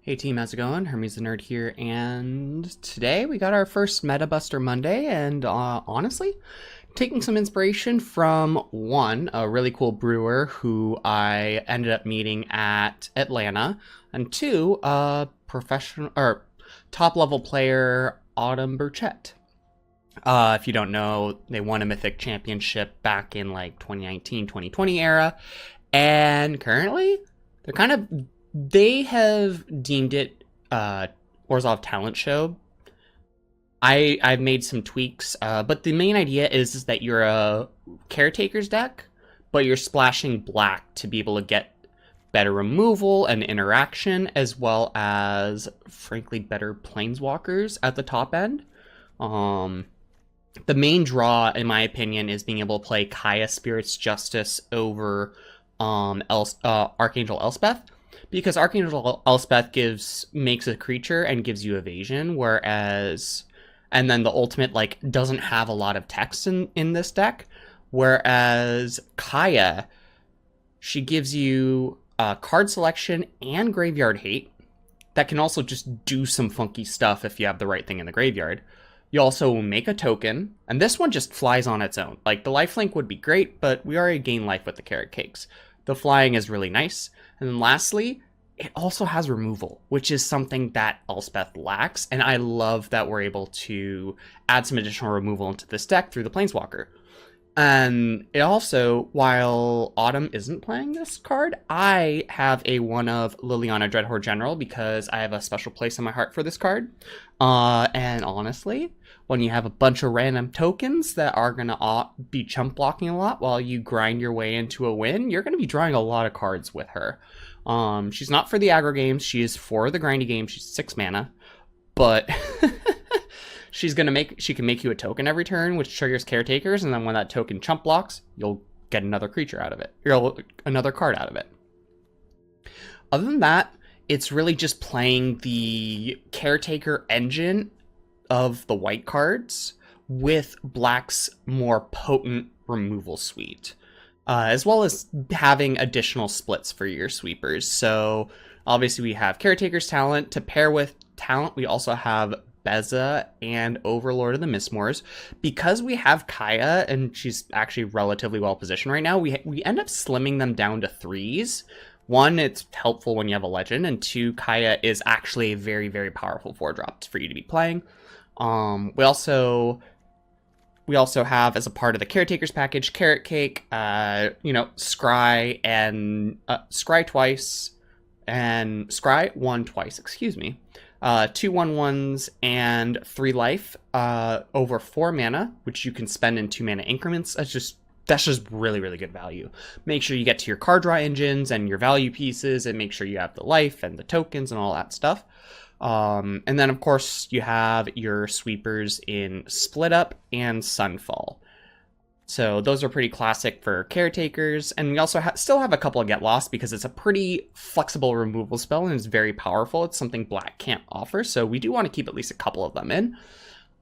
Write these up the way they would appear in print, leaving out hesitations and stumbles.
Hey team, how's it going? Hermes the Nerd here, and today we got our first Meta Buster Monday, and honestly, taking some inspiration from a really cool brewer who I ended up meeting at Atlanta, and two, professional or top level player Autumn Burchett. If you don't know, they won a Mythic Championship back in like 2019, 2020 era, and currently they have deemed it Orzhov Talent Show. I've made some tweaks, but the main idea is that you're a Caretakers deck, but you're splashing black to be able to get better removal and interaction, as well as, frankly, better planeswalkers at the top end. The main draw, in my opinion, is being able to play Kaya Spirit's Justice over Archangel Elspeth. Because Archangel Elspeth makes a creature and gives you evasion, and then the ultimate doesn't have a lot of text in this deck, whereas Kaya, she gives you card selection and graveyard hate that can also just do some funky stuff if you have the right thing in the graveyard. You also make a token, and this one just flies on its own. Like, the lifelink would be great, but we already gain life with the Carrot Cakes. The flying is really nice. And then lastly, it also has removal, which is something that Elspeth lacks, and I love that we're able to add some additional removal into this deck through the Planeswalker. And it also, while Autumn isn't playing this card, I have a one of Liliana Dreadhorde General because I have a special place in my heart for this card. And honestly, when you have a bunch of random tokens that are going to be chump blocking a lot while you grind your way into a win, you're going to be drawing a lot of cards with her. She's not for the aggro games, she is for the grindy games. She's 6 mana, but she can make you a token every turn, which triggers Caretakers, and then when that token chump blocks, you'll get another creature out of it, or another card out of it. Other than that, it's really just playing the Caretaker engine of the white cards with black's more potent removal suite. As well as having additional splits for your sweepers. So obviously we have Caretaker's Talent. To pair with Talent, we also have Beza and Overlord of the Mistmoors. Because we have Kaya, and she's actually relatively well positioned right now, we end up slimming them down to 3s. 1, it's helpful when you have a legend, and 2, Kaya is actually a very, very powerful 4-drop for you to be playing. We also have, as a part of the Caretakers package, Carrot Cake, Scry and Scry twice, and Scry 1 twice, excuse me. 2 1/1s and 3 life over 4 mana, which you can spend in 2 mana increments. That's just really, really good value. Make sure you get to your card draw engines and your value pieces, and make sure you have the life and the tokens and all that stuff. And then, of course, you have your sweepers in Split Up and Sunfall. So those are pretty classic for Caretakers. And we also still have a couple of Get Lost because it's a pretty flexible removal spell and it's very powerful. It's something black can't offer, so we do want to keep at least a couple of them in.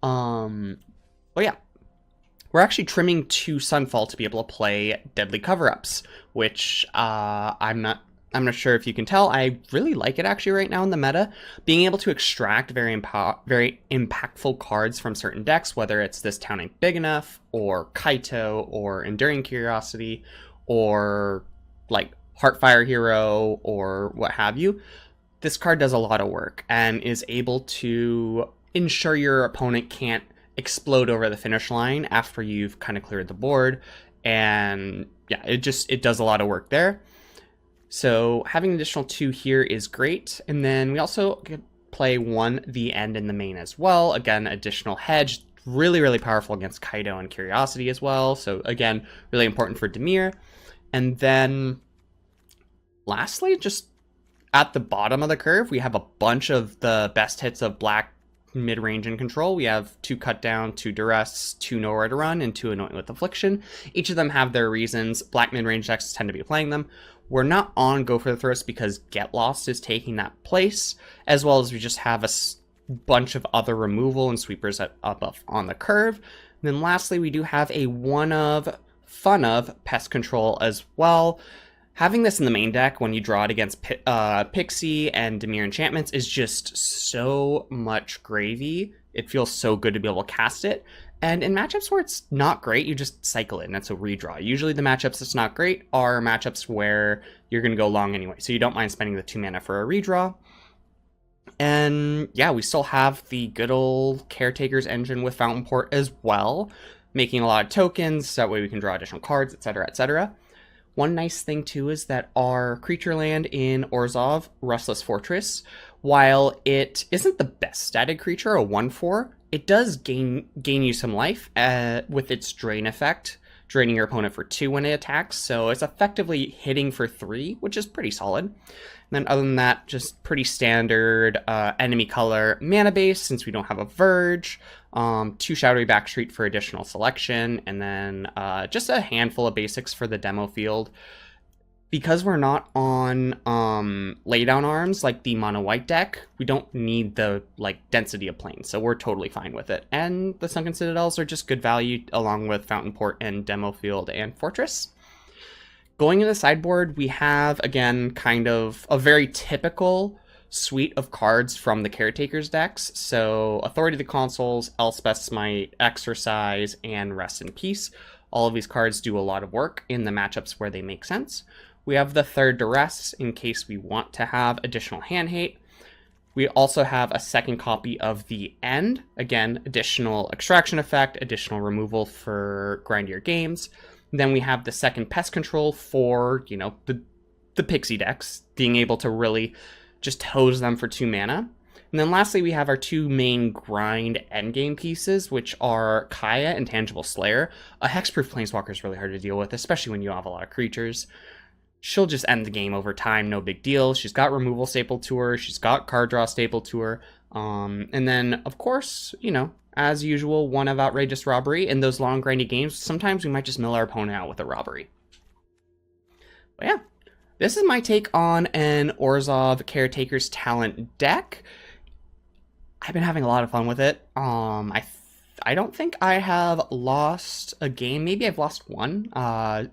But yeah. We're actually trimming to Sunfall to be able to play Deadly Cover-Ups, which I'm not sure if you can tell. I really like it actually right now in the meta. Being able to extract very impactful cards from certain decks, whether it's This Town Ain't Big Enough, or Kaito, or Enduring Curiosity, or like Heartfire Hero, or what have you. This card does a lot of work and is able to ensure your opponent can't explode over the finish line after you've kind of cleared the board. And yeah, it does a lot of work there. So having an additional 2 here is great. And then we also could play 1 the end in the main as well. Again, additional hedge, really, really powerful against Kaito and Curiosity as well. So again, really important for Dimir. And then lastly, just at the bottom of the curve, we have a bunch of the best hits of black mid-range and control. We have 2 Cut Down, 2 Duress, 2 Nowhere to Run, and 2 Anoint with Affliction. Each of them have their reasons. Black mid-range decks tend to be playing them. We're not on Go for the Throats because Get Lost is taking that place, as well as we just have a bunch of other removal and sweepers up on the curve. And then lastly, we do have a fun of Pest Control as well. Having this in the main deck when you draw it against Pixie and Dimir enchantments is just so much gravy. It feels so good to be able to cast it. And in matchups where it's not great, you just cycle it, and that's a redraw. Usually the matchups that's not great are matchups where you're going to go long anyway, so you don't mind spending the 2 mana for a redraw. And yeah, we still have the good old Caretakers engine with Fountain Port as well, making a lot of tokens, so that way we can draw additional cards, etc., etc. One nice thing too is that our creature land in Orzhov, Restless Fortress, while it isn't the best static creature, a 1/4, it does gain you some life with its drain effect, draining your opponent for 2 when it attacks, so it's effectively hitting for 3, which is pretty solid. And then other than that, just pretty standard enemy color mana base, since we don't have a Verge, 2 Shadowy Backstreet for additional selection, and then just a handful of basics for the demo field. Because we're not on laydown arms like the mono white deck, we don't need the density of planes, so we're totally fine with it. And the Sunken Citadels are just good value along with Fountain Port and Demo Field and Fortress. Going in the sideboard, we have, again, kind of a very typical suite of cards from the Caretakers decks. So Authority of the Consuls, Elspeth's Smite, Exercise, and Rest in Peace. All of these cards do a lot of work in the matchups where they make sense. We have the third Duress in case we want to have additional hand hate. We also have a second copy of the End. Again, additional extraction effect, additional removal for grindier games. Then we have the second Pest Control for, the Pixie decks, being able to really just hose them for 2 mana. And then lastly, we have our 2 main grind endgame pieces, which are Kaya and Tangible Slayer. A Hexproof Planeswalker is really hard to deal with, especially when you have a lot of creatures. She'll just end the game over time, no big deal. She's got removal stapled to her, she's got card draw stapled to her. And then, of course, as usual, one of Outrageous Robbery. In those long, grindy games, sometimes we might just mill our opponent out with a Robbery. But yeah, this is my take on an Orzhov Caretakers Talent deck. I've been having a lot of fun with it. I don't think I have lost a game. Maybe I've lost one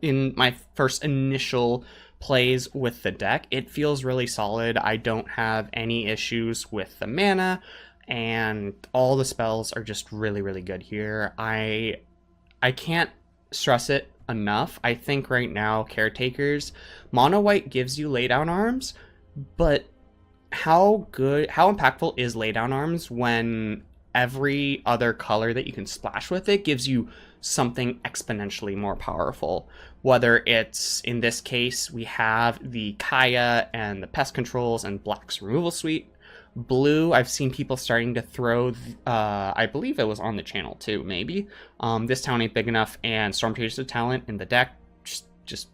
in my first initial plays with the deck. It feels really solid. I don't have any issues with the mana, and all the spells are just really, really good here. I can't stress it enough. I think right now, Caretakers, mono white gives you laydown arms, but how impactful is laydown arms when every other color that you can splash with it gives you something exponentially more powerful? Whether it's, in this case, we have the Kaya and the Pest Controls and Black's Removal Suite. Blue, I've seen people starting to throw, I believe it was on the channel too, maybe. This Town Ain't Big Enough and Storm Chasers Talent in the deck. Just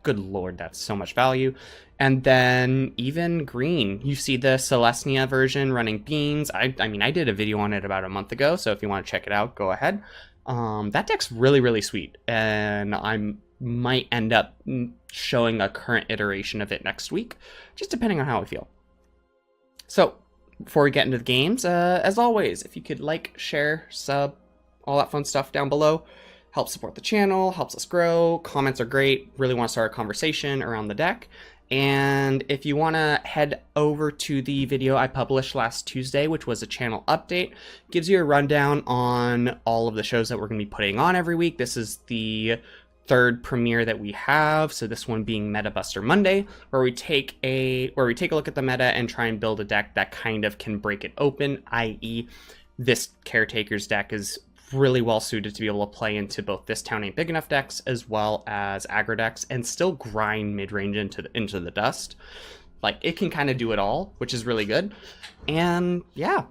good lord, that's so much value. And then even green, you see the Selesnya version running Beans. I mean, I did a video on it about a month ago, so if you want to check it out, go ahead. That deck's really, really sweet, and I might end up showing a current iteration of it next week, just depending on how I feel. So, before we get into the games, as always, if you could like, share, sub, all that fun stuff down below, helps support the channel, helps us grow. Comments are great. Really want to start a conversation around the deck. And if you want to head over to the video I published last Tuesday, which was a channel update, gives you a rundown on all of the shows that we're going to be putting on every week. This is the third premiere that we have, so this one being Meta Buster Monday, where we take a look at the meta and try and build a deck that kind of can break it open, i.e. this Caretakers deck is really well suited to be able to play into both This Town Ain't Big Enough decks as well as aggro decks and still grind mid-range into the dust. Like, it can kind of do it all, which is really good. And yeah,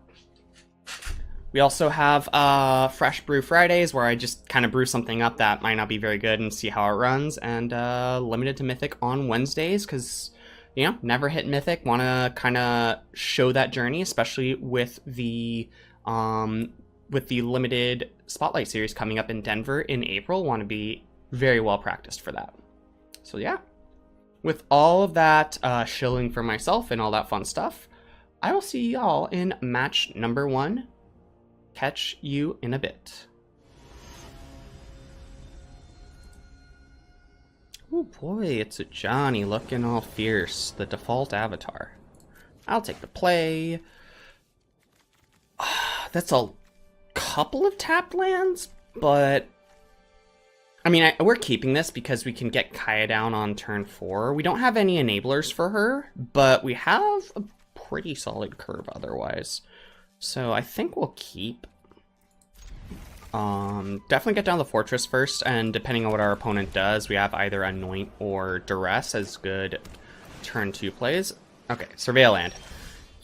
we also have Fresh Brew Fridays, where I just kind of brew something up that might not be very good and see how it runs, and limited to Mythic on Wednesdays, because never hit Mythic, want to kind of show that journey, especially with the limited Spotlight series coming up in Denver in April. Want to be very well practiced for that. So yeah, with all of that shilling for myself and all that fun stuff, I will see y'all in match number 1. Catch you in a bit. Oh boy, it's a Johnny looking all fierce, the default avatar. I'll take the play. That's a couple of tapped lands, but I mean, we're keeping this because we can get Kaya down on turn 4. We don't have any enablers for her, but we have a pretty solid curve otherwise. So I think we'll keep. Definitely get down the fortress first, and depending on what our opponent does, we have either Anoint or Duress as good turn 2 plays. Okay, Surveil land.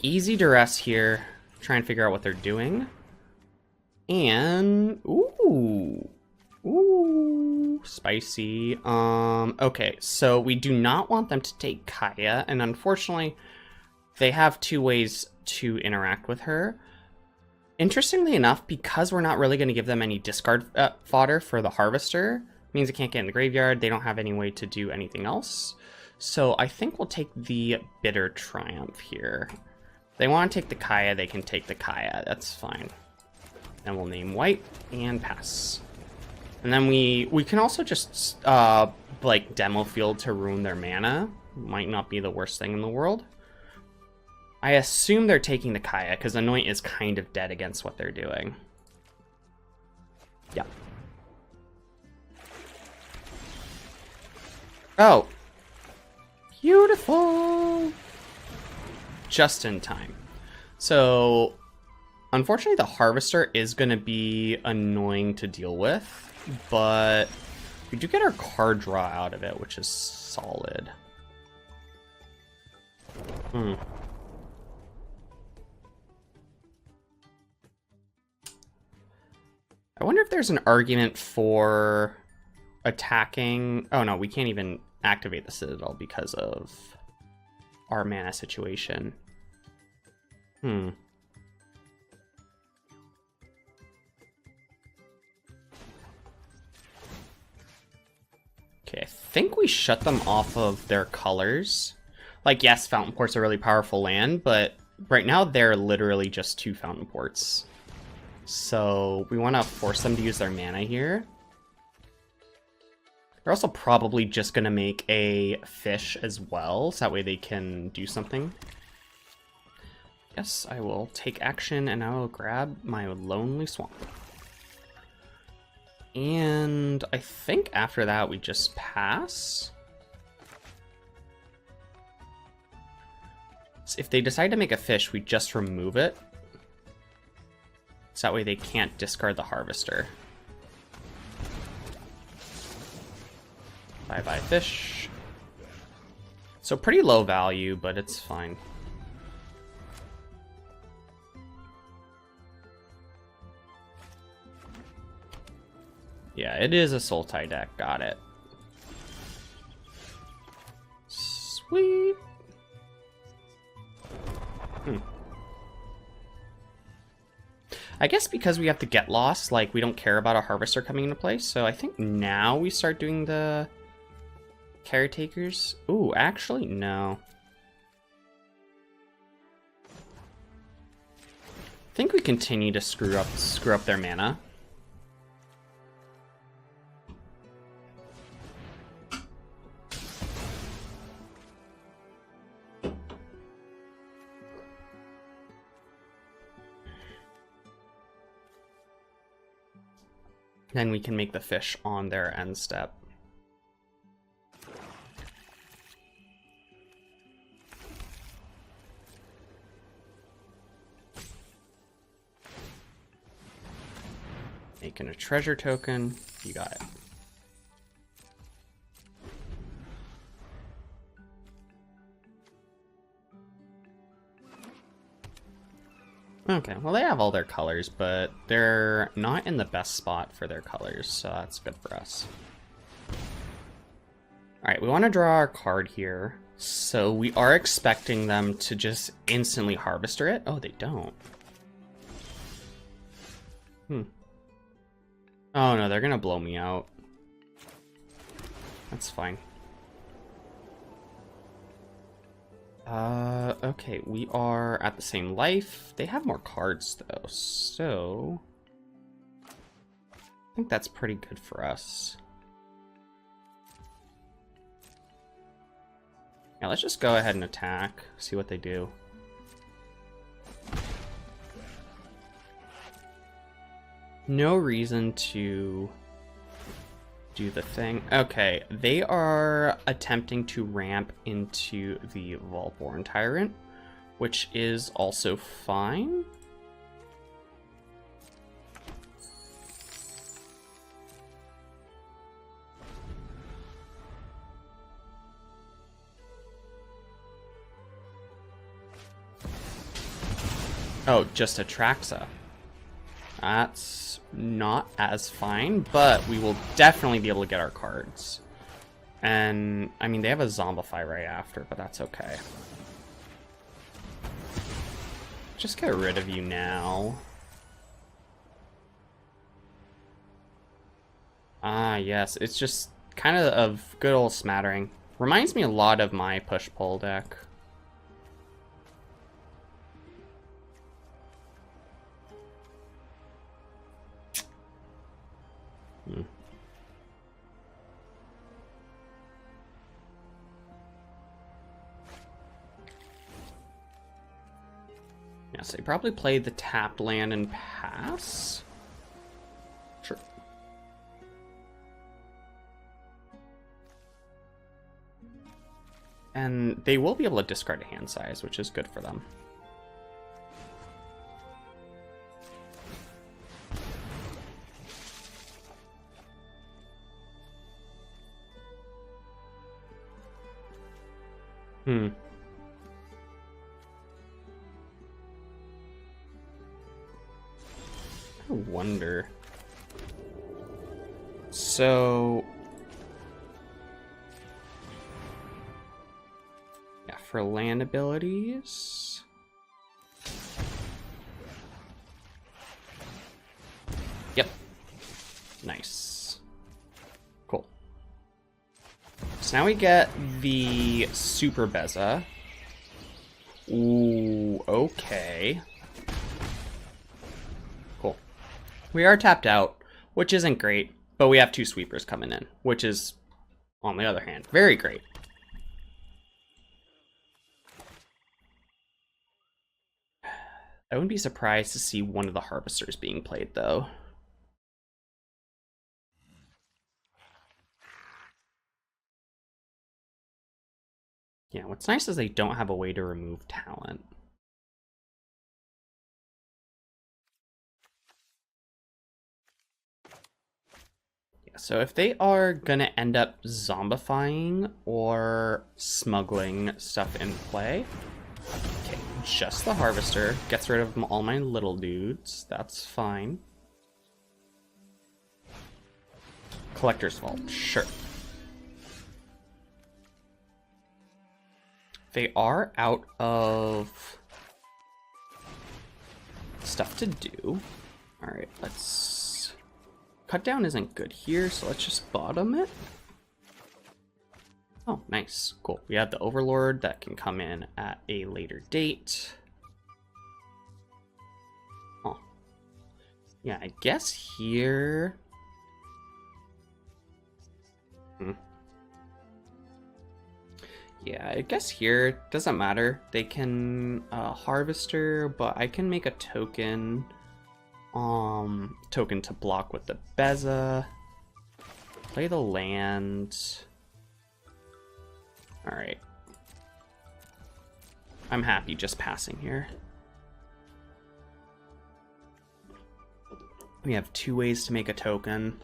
Easy Duress here. Try and figure out what they're doing. And ooh, spicy. Okay, so we do not want them to take Kaya, and unfortunately, they have 2 ways to interact with her. Interestingly enough, because we're not really going to give them any discard fodder for the Harvester, means it can't get in the graveyard. They don't have any way to do anything else. So I think we'll take the Bitter Triumph here. If they want to take the Kaya, they can take the Kaya. That's fine. And we'll name white and pass. And then we can also just like demo field to ruin their mana. Might not be the worst thing in the world. I assume they're taking the Kaya because Anoint is kind of dead against what they're doing. Yeah. Oh. Beautiful. Just in time. So, unfortunately, the Harvester is going to be annoying to deal with, but we do get our card draw out of it, which is solid. I wonder if there's an argument for attacking. Oh no, we can't even activate the Citadel because of our mana situation. Okay, I think we shut them off of their colors. Like, yes, Fountain Port's a really powerful land, but right now they're literally just 2 Fountain Ports. So we want to force them to use their mana here. They're also probably just going to make a fish as well, so that way they can do something. Yes, I will take action and I will grab my Lonely Swamp. And I think after that we just pass. So if they decide to make a fish, we just remove it. So that way they can't discard the Harvester. Bye-bye fish. So pretty low value, but it's fine. Yeah, it is a Sultai deck. Got it. Sweet. I guess because we have to get lost, like, we don't care about a Harvester coming into play, so I think now we start doing the Caretakers. Ooh, actually, no. I think we continue to screw up their mana. Then we can make the fish on their end step. Making a treasure token. You got it. Okay, well they have all their colors, but they're not in the best spot for their colors, so that's good for us. Alright, we want to draw our card here, so we are expecting them to just instantly Harvester it. Oh, they don't. Oh no, they're gonna blow me out. That's fine. Okay, we are at the same life. They have more cards, though, so I think that's pretty good for us. Yeah, let's just go ahead and attack, see what they do. No reason to do the thing. Okay, they are attempting to ramp into the Volborn Tyrant, which is also fine. Oh, just Atraxa. That's not as fine, but we will definitely be able to get our cards. And, I mean, they have a Zombify right after, but that's okay. Just get rid of you now. Ah, yes, it's just kind of good old smattering. Reminds me a lot of my push-pull deck. Yes, they probably play the tapped land and pass. Sure. And they will be able to discard a hand size, which is good for them. I wonder. So, yeah, for land abilities. Yep. Nice. Cool. So now we get the Super Beza. Ooh, okay. Cool. We are tapped out, which isn't great, but we have two sweepers coming in, which is, on the other hand, very great. I wouldn't be surprised to see one of the Harvesters being played, though. Yeah, what's nice is they don't have a way to remove talent. Yeah, so if they are gonna end up zombifying or smuggling stuff in play, okay, just the Harvester gets rid of all my little dudes. That's fine. Collector's Vault, sure. They are out of stuff to do. All right, let's... Cut down isn't good here, so let's just bottom it. Oh, nice. Cool. We have the Overlord that can come in at a later date. Oh. Yeah, I guess here... Yeah, I guess here it doesn't matter. They can Harvester, but I can make a token to block with the Beza. Play the land. All right. I'm happy just passing here. We have two ways to make a token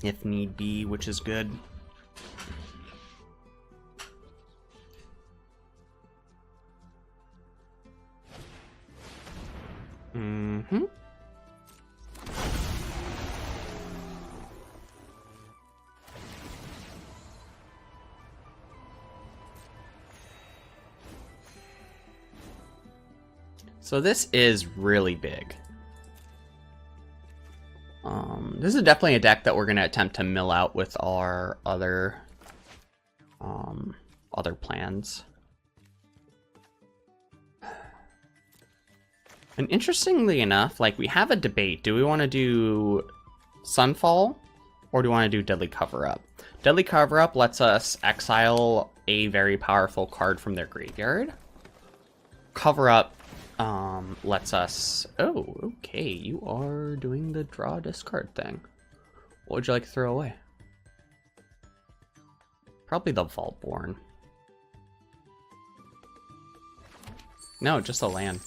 if need be, which is good. Mm-hmm. So this is really big. This is definitely a deck that we're going to attempt to mill out with our other plans. And interestingly enough, like, we have a debate. Do we want to do Sunfall or do we want to do Deadly Cover-Up? Deadly Cover-Up lets us exile a very powerful card from their graveyard. Cover Up lets us... Oh, okay, you are doing the draw discard thing. What would you like to throw away? Probably the Vaultborn. No, just a land.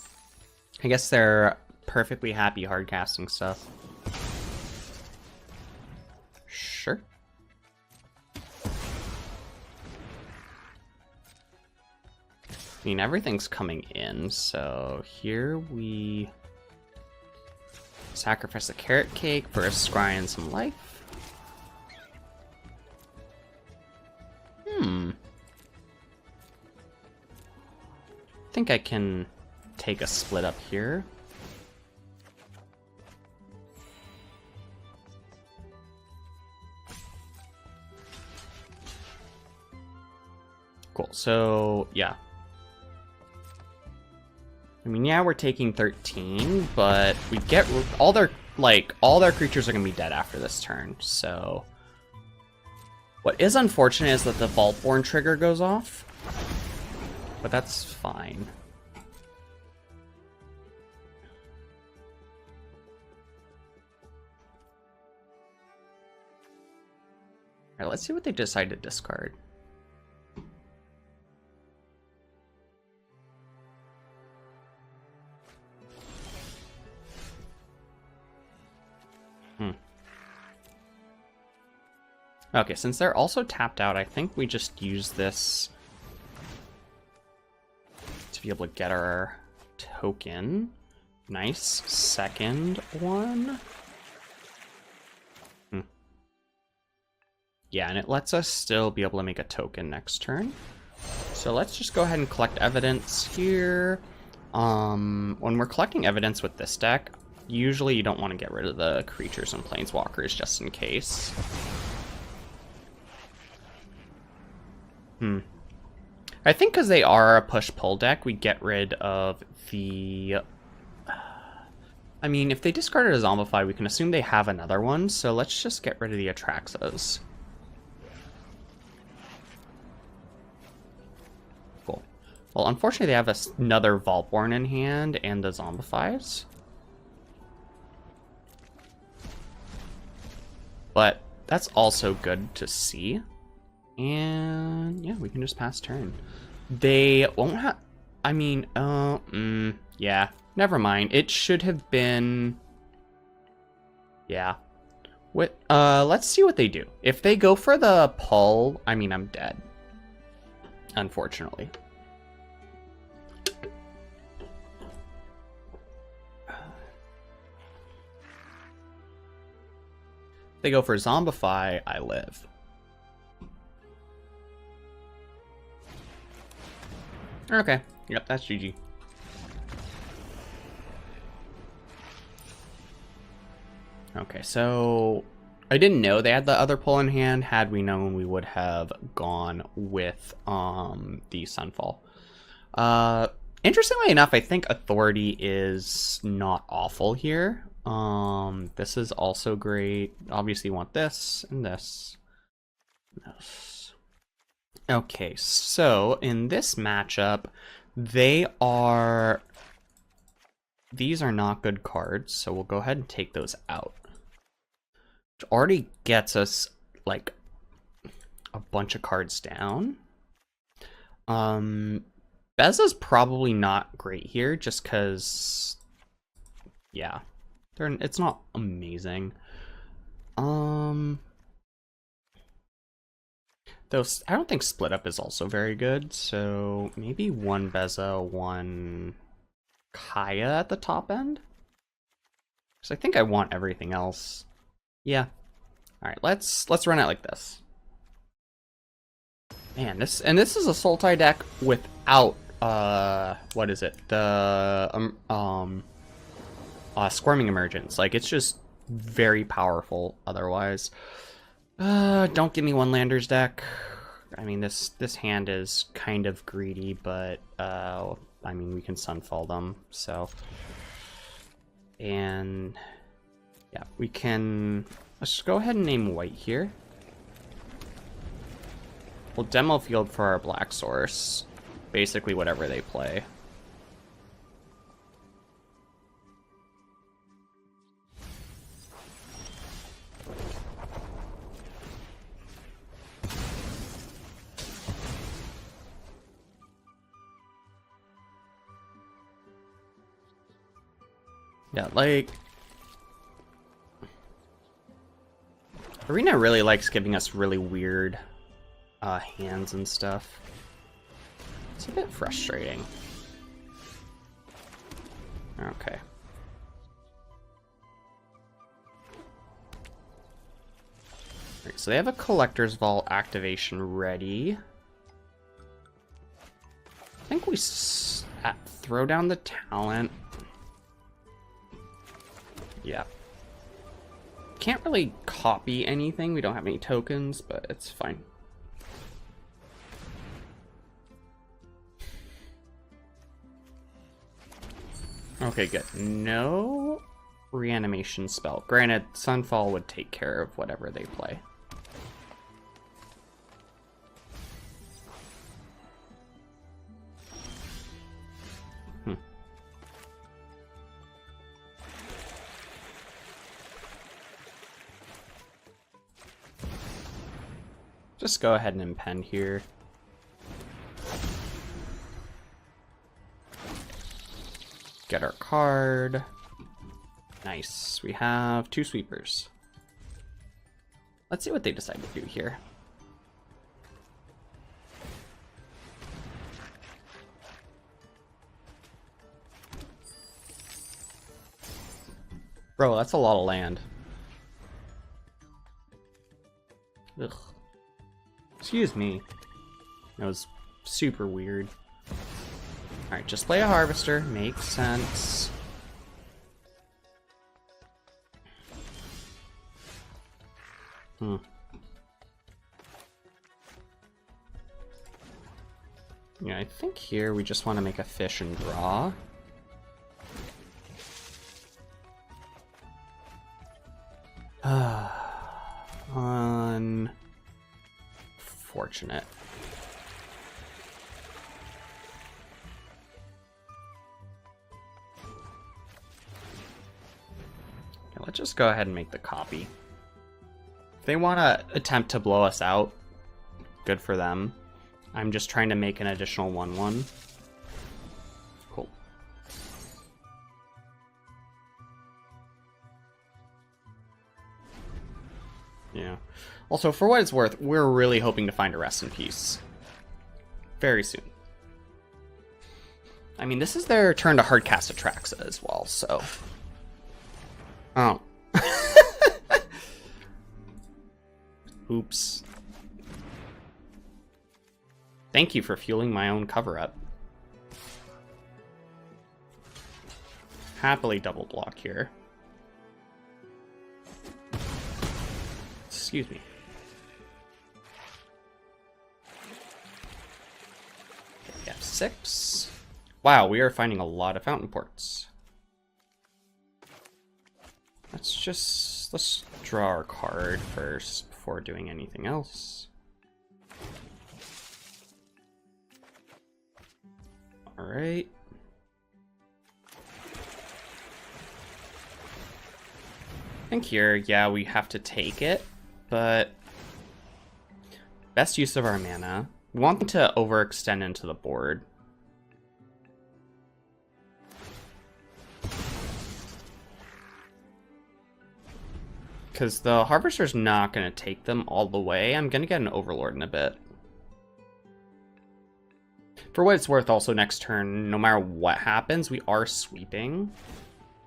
I guess they're perfectly happy hardcasting stuff. Sure. I mean, everything's coming in, so here we sacrifice a carrot cake for a scry and some life. I think I can take a split up here. Cool, so yeah. I mean, yeah, we're taking 13, but we get all their creatures are gonna be dead after this turn, so what is unfortunate is that the Vaultborn trigger goes off, but that's fine. All right, let's see what they decide to discard. Okay, since they're also tapped out, I think we just use this to be able to get our token. Nice. Second one. Yeah, and it lets us still be able to make a token next turn. So let's just go ahead and collect evidence here. When we're collecting evidence with this deck, usually you don't want to get rid of the creatures and planeswalkers just in case. I think because they are a push-pull deck, we get rid of the... I mean, if they discarded a Zombify, we can assume they have another one, so let's just get rid of the Atraxas. Cool. Well, unfortunately, they have another Vaultborn in hand and the Zombifies. But that's also good to see. And yeah, we can just pass turn. They won't have... I mean, yeah, never mind. It should have been... Yeah. Let's see what they do. If they go for the pull, I mean, I'm dead. Unfortunately. If they go for Zombify, I live. Okay, yep, that's GG. Okay, so I didn't know they had the other pull in hand. Had we known, we would have gone with the Sunfall. Interestingly enough, I think Authority is not awful here. This is also great. Obviously, you want this and this. This. Okay, so in this matchup, these are not good cards, so we'll go ahead and take those out. Which already gets us, like, a bunch of cards down. Beza's probably not great here, just because, yeah, it's not amazing. Though I don't think Split Up is also very good, so maybe one Beza, one Kaya at the top end? Because I think I want everything else. Yeah. Alright, let's run it like this. Man, this is a Sultai deck without what is it? The Squirming Emergence. Like, it's just very powerful otherwise. Don't give me one landers deck. I mean, this hand is kind of greedy, but I mean, we can Sunfall them, so. And yeah, we can, let's just go ahead and name white here. We'll demo field for our black source. Basically whatever they play. Yeah, like... Arena really likes giving us really weird hands and stuff. It's a bit frustrating. Okay. Alright, so they have a Collector's Vault activation ready. I think we throw down the talent. Yeah. Can't really copy anything. We don't have any tokens, but it's fine. Okay, good. No reanimation spell. Granted, Sunfall would take care of whatever they play. Just go ahead and impend here. Get our card. Nice. We have 2 sweepers. Let's see what they decide to do here. Bro, that's a lot of land. Ugh. Excuse me. That was super weird. Alright, just play a Harvester. Makes sense. Yeah, I think here we just want to make a fish and draw. Unfortunate. Okay, let's just go ahead and make the copy. If they want to attempt to blow us out, good for them. I'm just trying to make an additional 1/1. Cool. Yeah. Also, for what it's worth, we're really hoping to find a rest in peace very soon. I mean, this is their turn to hardcast Atraxa as well, so... Oh. Oops. Thank you for fueling my own cover-up. Happily double block here. Excuse me. Okay, F6. Wow, we are finding a lot of fountain ports. Let's draw our card first before doing anything else. All right. I think here, yeah, we have to take it, but best use of our mana. We want them to overextend into the board. Because the Harvester's not going to take them all the way. I'm going to get an Overlord in a bit. For what it's worth, also next turn, no matter what happens, we are sweeping.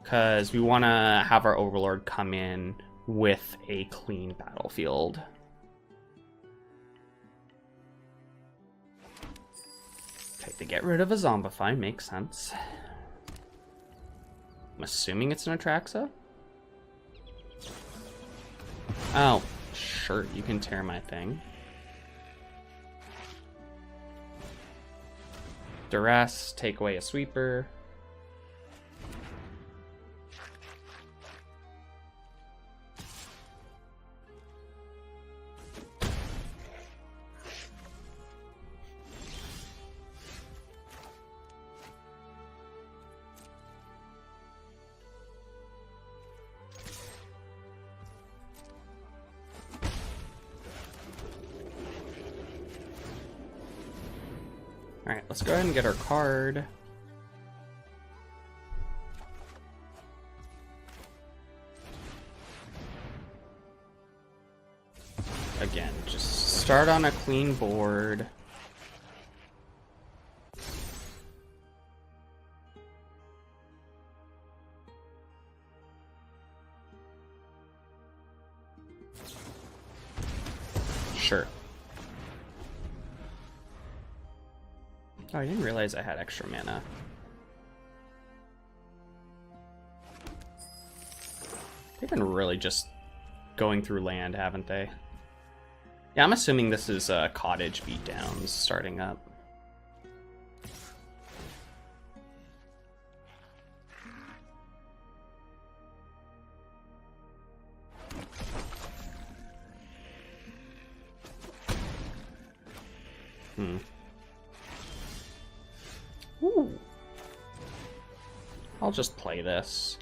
Because we want to have our Overlord come in with a clean battlefield. Okay, to get rid of a Zombify makes sense. I'm assuming it's an Atraxa. Oh, sure, you can tear my thing. Duress, take away a sweeper. Alright, let's go ahead and get our card. Again, just start on a clean board. Sure. Oh, I didn't realize I had extra mana. They've been really just going through land, haven't they? Yeah, I'm assuming this is Cottage Beatdowns starting up. Ooh. I'll just play this.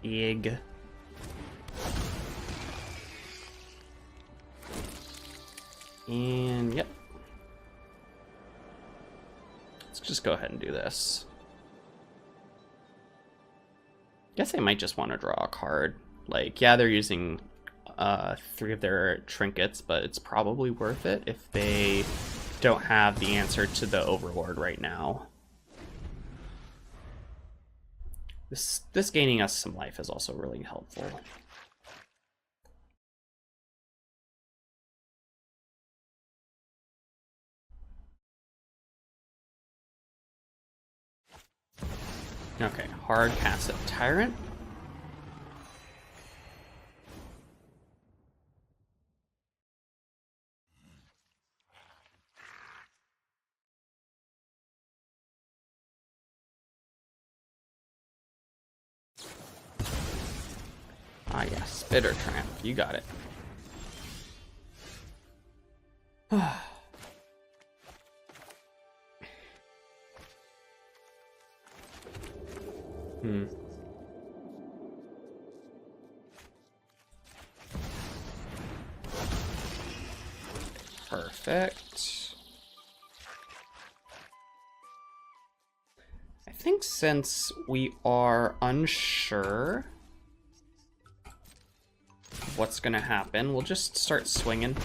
Egg. And yep. Let's just go ahead and do this. Guess I might just want to draw a card. Like, yeah, they're using 3 of their trinkets, but it's probably worth it if they don't have the answer to the Overlord right now. This gaining us some life is also really helpful. Okay, hard cast a Tyrant. Ah yes, Bitter Triumph, you got it. Perfect. I think since we are unsure of what's gonna happen, we'll just start swinging.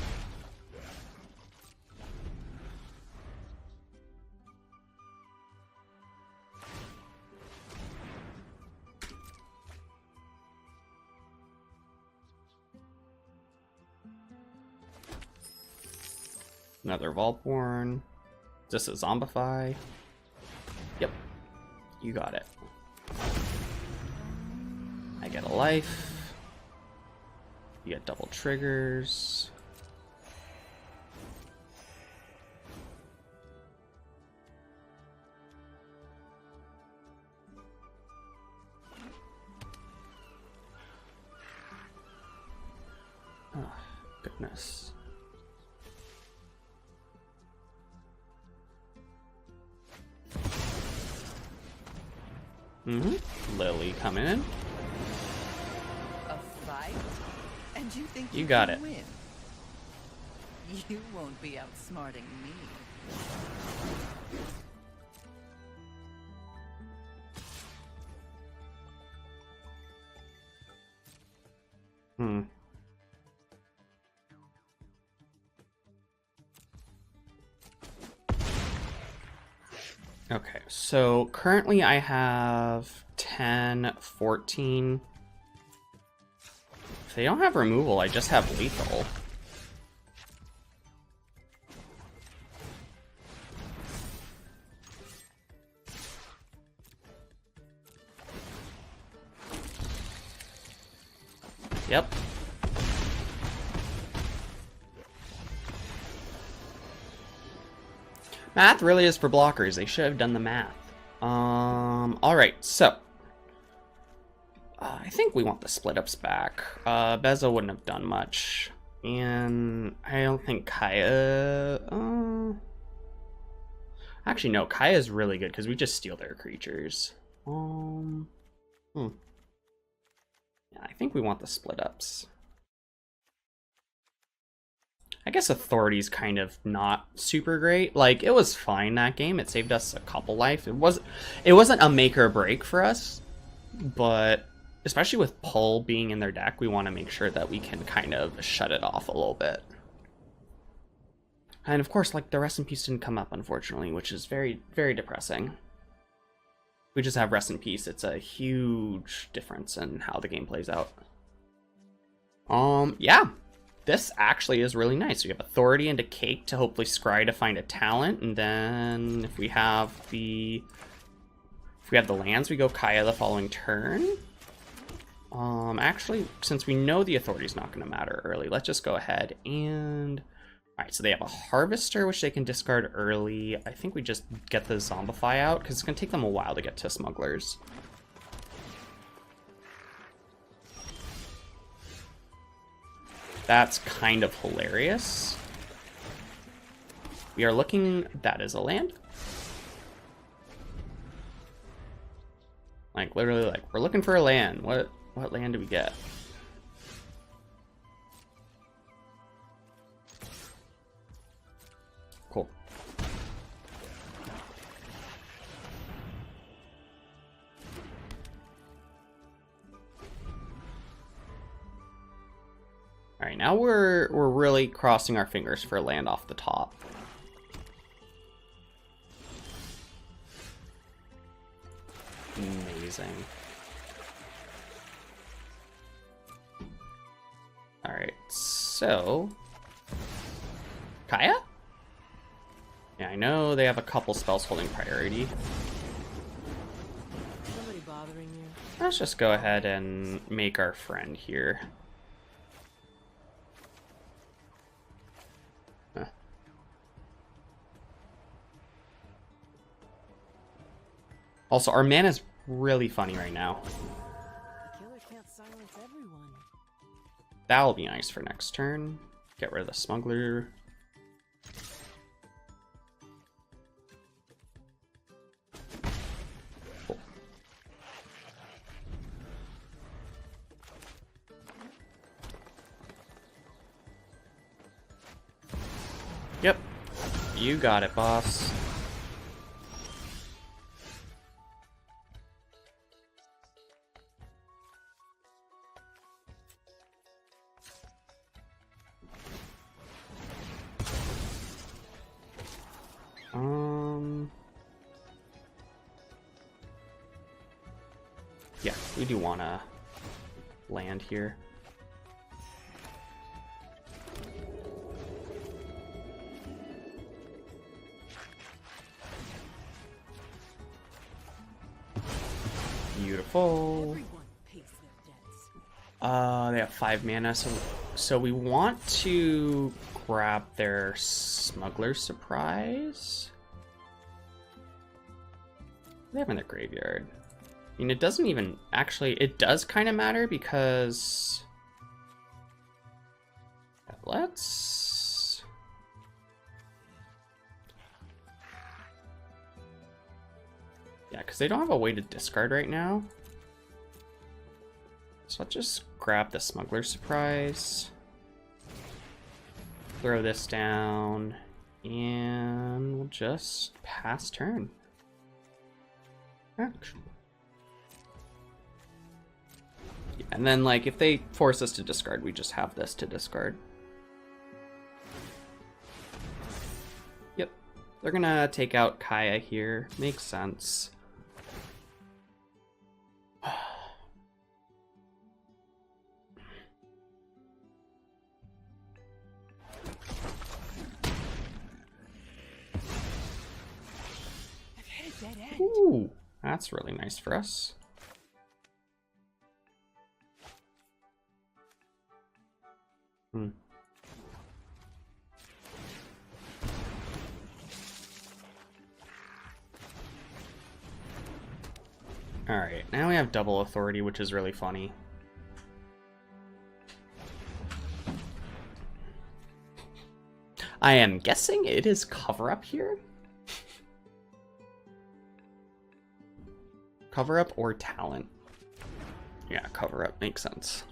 Another Voltborn. Is this a Zombify? Yep. You got it. I get a life. You get double triggers. Oh, goodness. Lily coming in. A fight? And you think you got it. Win? You won't be outsmarting me. Okay, so currently I have 10, 14. If they don't have removal, I just have lethal. Yep. Math really is for blockers. They should have done the math. Alright, so. I think we want the split ups back. Beza wouldn't have done much. And I don't think Kaya... Actually, no. Kaya's really good because we just steal their creatures. Yeah, I think we want the split ups. I guess Authority's kind of not super great. Like, it was fine that game. It saved us a couple life. It wasn't a make or break for us, but especially with Pull being in their deck, we want to make sure that we can kind of shut it off a little bit. And of course, like, the Rest in Peace didn't come up, unfortunately, which is very, very depressing. We just have Rest in Peace. It's a huge difference in how the game plays out. Yeah. This actually is really nice. We have Authority into Cake to hopefully scry to find a talent, and then if we have the lands, we go Kaya the following turn. Actually, since we know the Authority's not going to matter early, let's just go ahead and... Alright, so they have a Harvester, which they can discard early. I think we just get the Zombify out, because it's going to take them a while to get to Smugglers. That's kind of hilarious. We are looking... That is a land? Like, literally, like, we're looking for a land. What land do we get? Cool. All right, now we're really crossing our fingers for land off the top. Amazing. All right, so Kaya? Yeah, I know they have a couple spells holding priority. Somebody bothering you? Let's just go ahead and make our friend here. Huh. Also, our mana's really funny right now. The killer can't silence everyone. That'll be nice for next turn. Get rid of the Smuggler. Cool. Yep. You got it, boss. Yeah, we do want to land here. Beautiful. Everyone pays their debts. They have 5 mana, so we want to grab their Smuggler Surprise. They have in their graveyard. I mean, it doesn't even actually. It does kind of matter because let's. Yeah, because they don't have a way to discard right now. So I'll just grab the Smuggler Surprise, throw this down, and we'll just pass turn. Action. Yeah, and then, like, if they force us to discard, we just have this to discard. Yep. They're gonna take out Kaya here. Makes sense. I've hit a dead end. Ooh, that's really nice for us. Alright, now we have double authority, which is really funny. I am guessing it is cover up here. Cover up or talent. Yeah, cover up makes sense.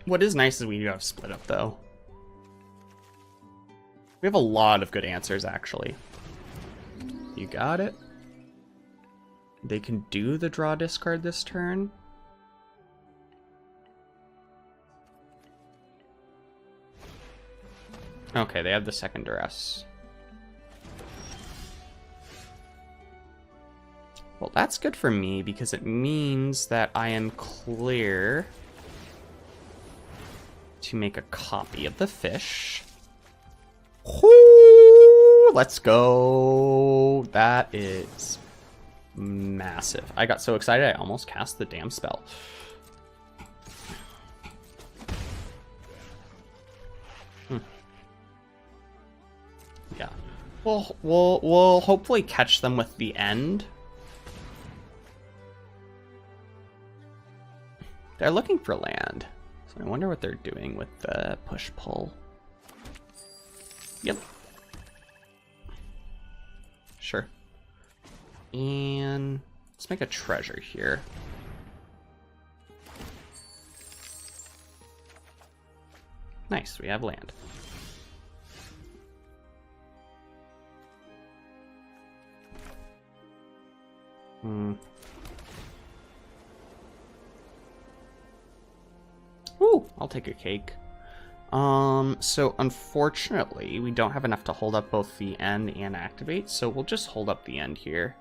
What is nice is we do have split up though. We have a lot of good answers actually. You got it. They can do the draw discard this turn. Okay, they have the second Duress. Well, that's good for me because it means that I am clear to make a copy of the fish. Whoo, let's go. That is massive. I got so excited I almost cast the damn spell. Yeah. We'll hopefully catch them with the end. They're looking for land. So I wonder what they're doing with the push-pull. Yep. Sure. And let's make a treasure here. Nice, we have land. Ooh, I'll take a cake. So unfortunately, we don't have enough to hold up both the end and activate, so we'll just hold up the end here.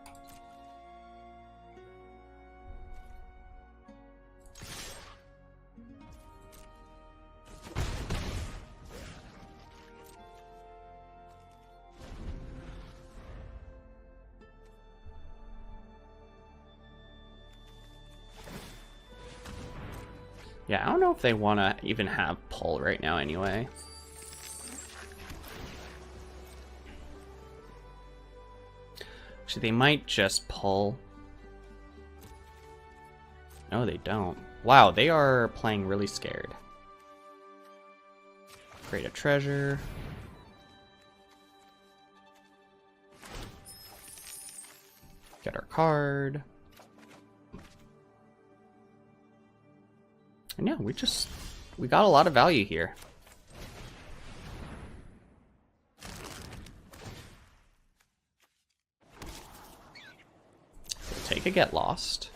Yeah, I don't know if they want to even have pull right now anyway. Actually, they might just pull. No, they don't. Wow, they are playing really scared. Create a treasure. Get our card. And yeah, we got a lot of value here. We'll take a get lost.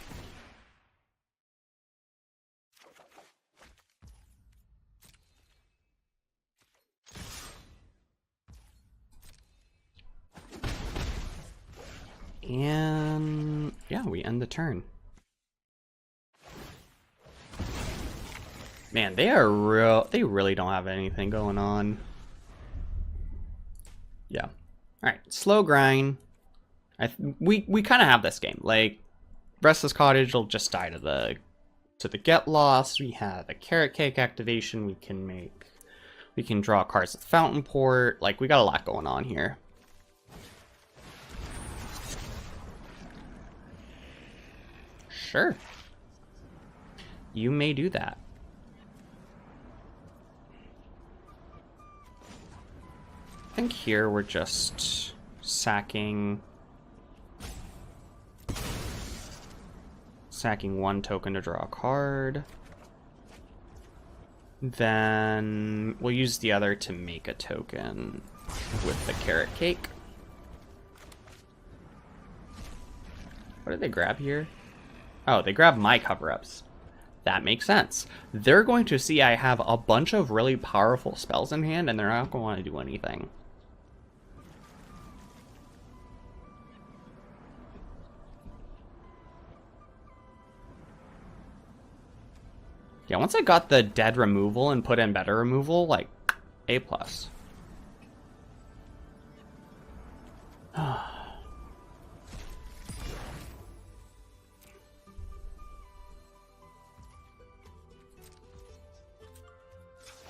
And yeah, we end the turn. Man, they really don't have anything going on. Yeah. Alright, slow grind. We kind of have this game. Like, Restless Cottage will just die to the get lost. We have a Carrot Cake activation. We can draw cards with Fountain Port. Like, we got a lot going on here. Sure. You may do that. I think here we're just sacking one token to draw a card. Then we'll use the other to make a token with the Carrot Cake. What did they grab here? Oh, they grabbed my cover-ups. That makes sense. They're going to see I have a bunch of really powerful spells in hand, and they're not going to want to do anything. Yeah, once I got the dead removal and put in better removal, like, A+.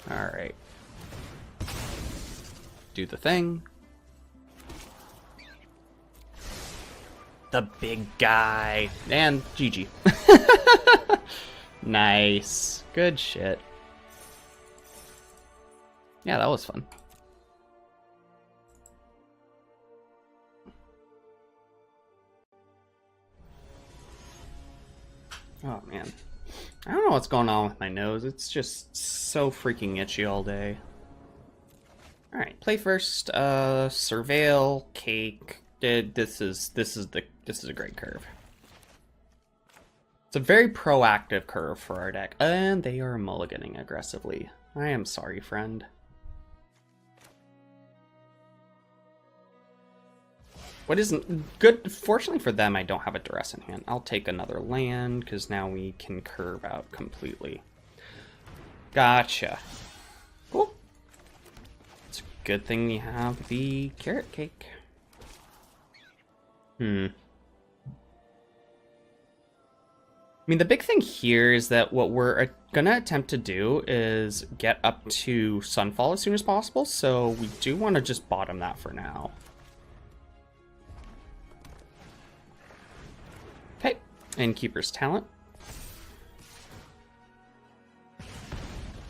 Alright. Do the thing. The big guy. And GG. Nice. Good shit. Yeah, that was fun. Oh, man. I don't know what's going on with my nose. It's just so freaking itchy all day. Alright, play first. Surveil, Cake. This is a great curve. It's a very proactive curve for our deck. And they are mulliganing aggressively. I am sorry, friend. What isn't good, fortunately for them, I don't have a Duress in hand. I'll take another land, because now we can curve out completely. Gotcha. Cool. It's a good thing we have the Carrot Cake. I mean, the big thing here is that what we're gonna attempt to do is get up to Sunfall as soon as possible, so we do want to just bottom that for now. Okay, Innkeeper's Talent.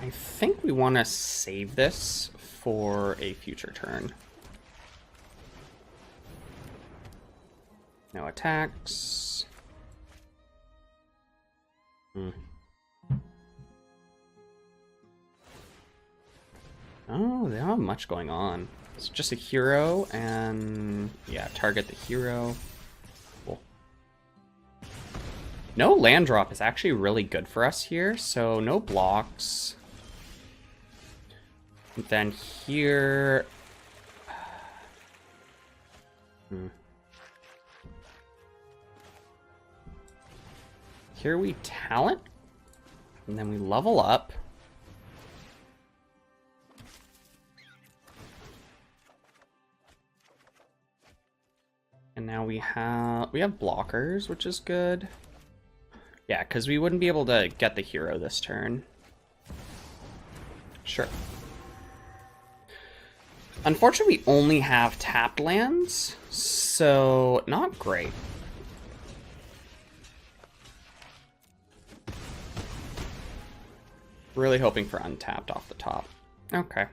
I think we want to save this for a future turn. No attacks. Oh, they don't have much going on. It's just a hero and yeah, target the hero. Cool. No land drop is actually really good for us here, so no blocks. And then here... Here we talent, and then we level up. And now we have blockers, which is good. Yeah, because we wouldn't be able to get the hero this turn. Sure. Unfortunately, we only have tapped lands, so not great. Really hoping for untapped off the top. Okay.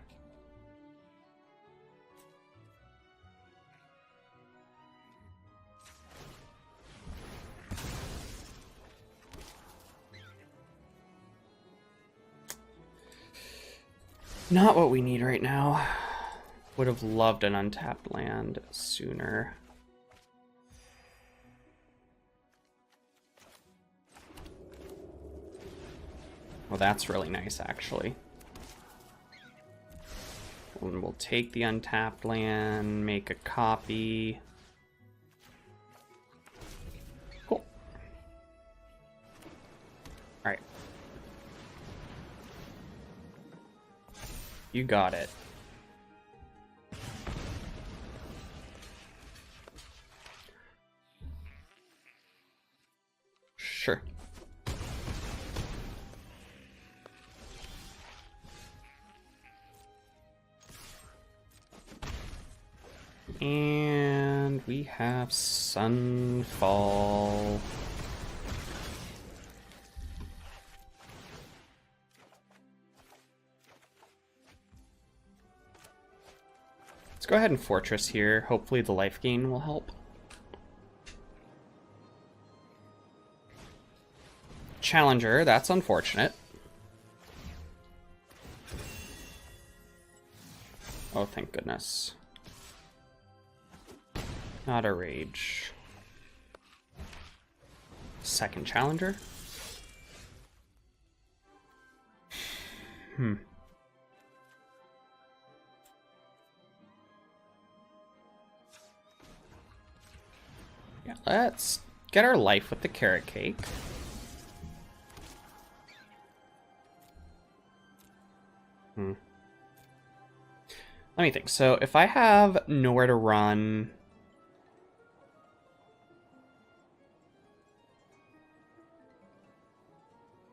Not what we need right now. Would have loved an untapped land sooner. Well, that's really nice, actually. And we'll take the untapped land, make a copy. Cool. Alright. You got it. Sure. And we have Sunfall. Let's go ahead and Fortress here. Hopefully the life gain will help. Challenger, that's unfortunate. Oh, thank goodness. Not a rage. Second challenger. Yeah, let's get our life with the Carrot Cake. Let me think. So if I have nowhere to run...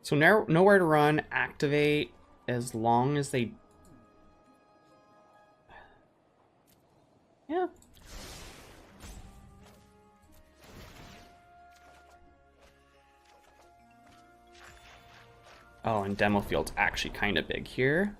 So nowhere to run, activate as long as they... Yeah. Oh, and demo field's actually kind of big here.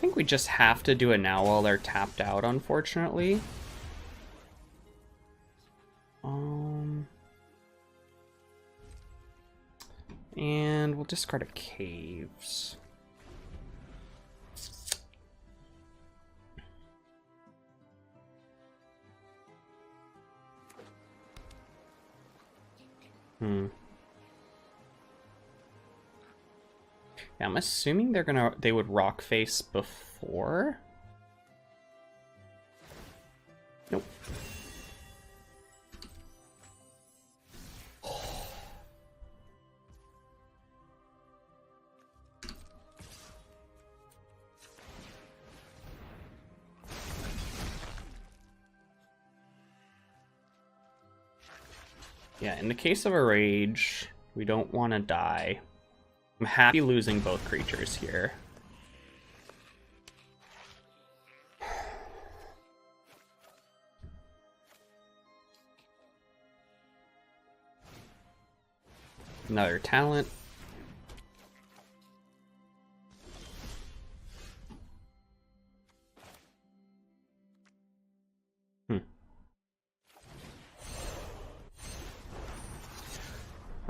think we just have to do it now while they're tapped out, unfortunately. And we'll discard a Caves. Yeah, I'm assuming they would rock face before. Nope. Yeah, in the case of a rage, we don't want to die. I'm happy losing both creatures here. Another talent.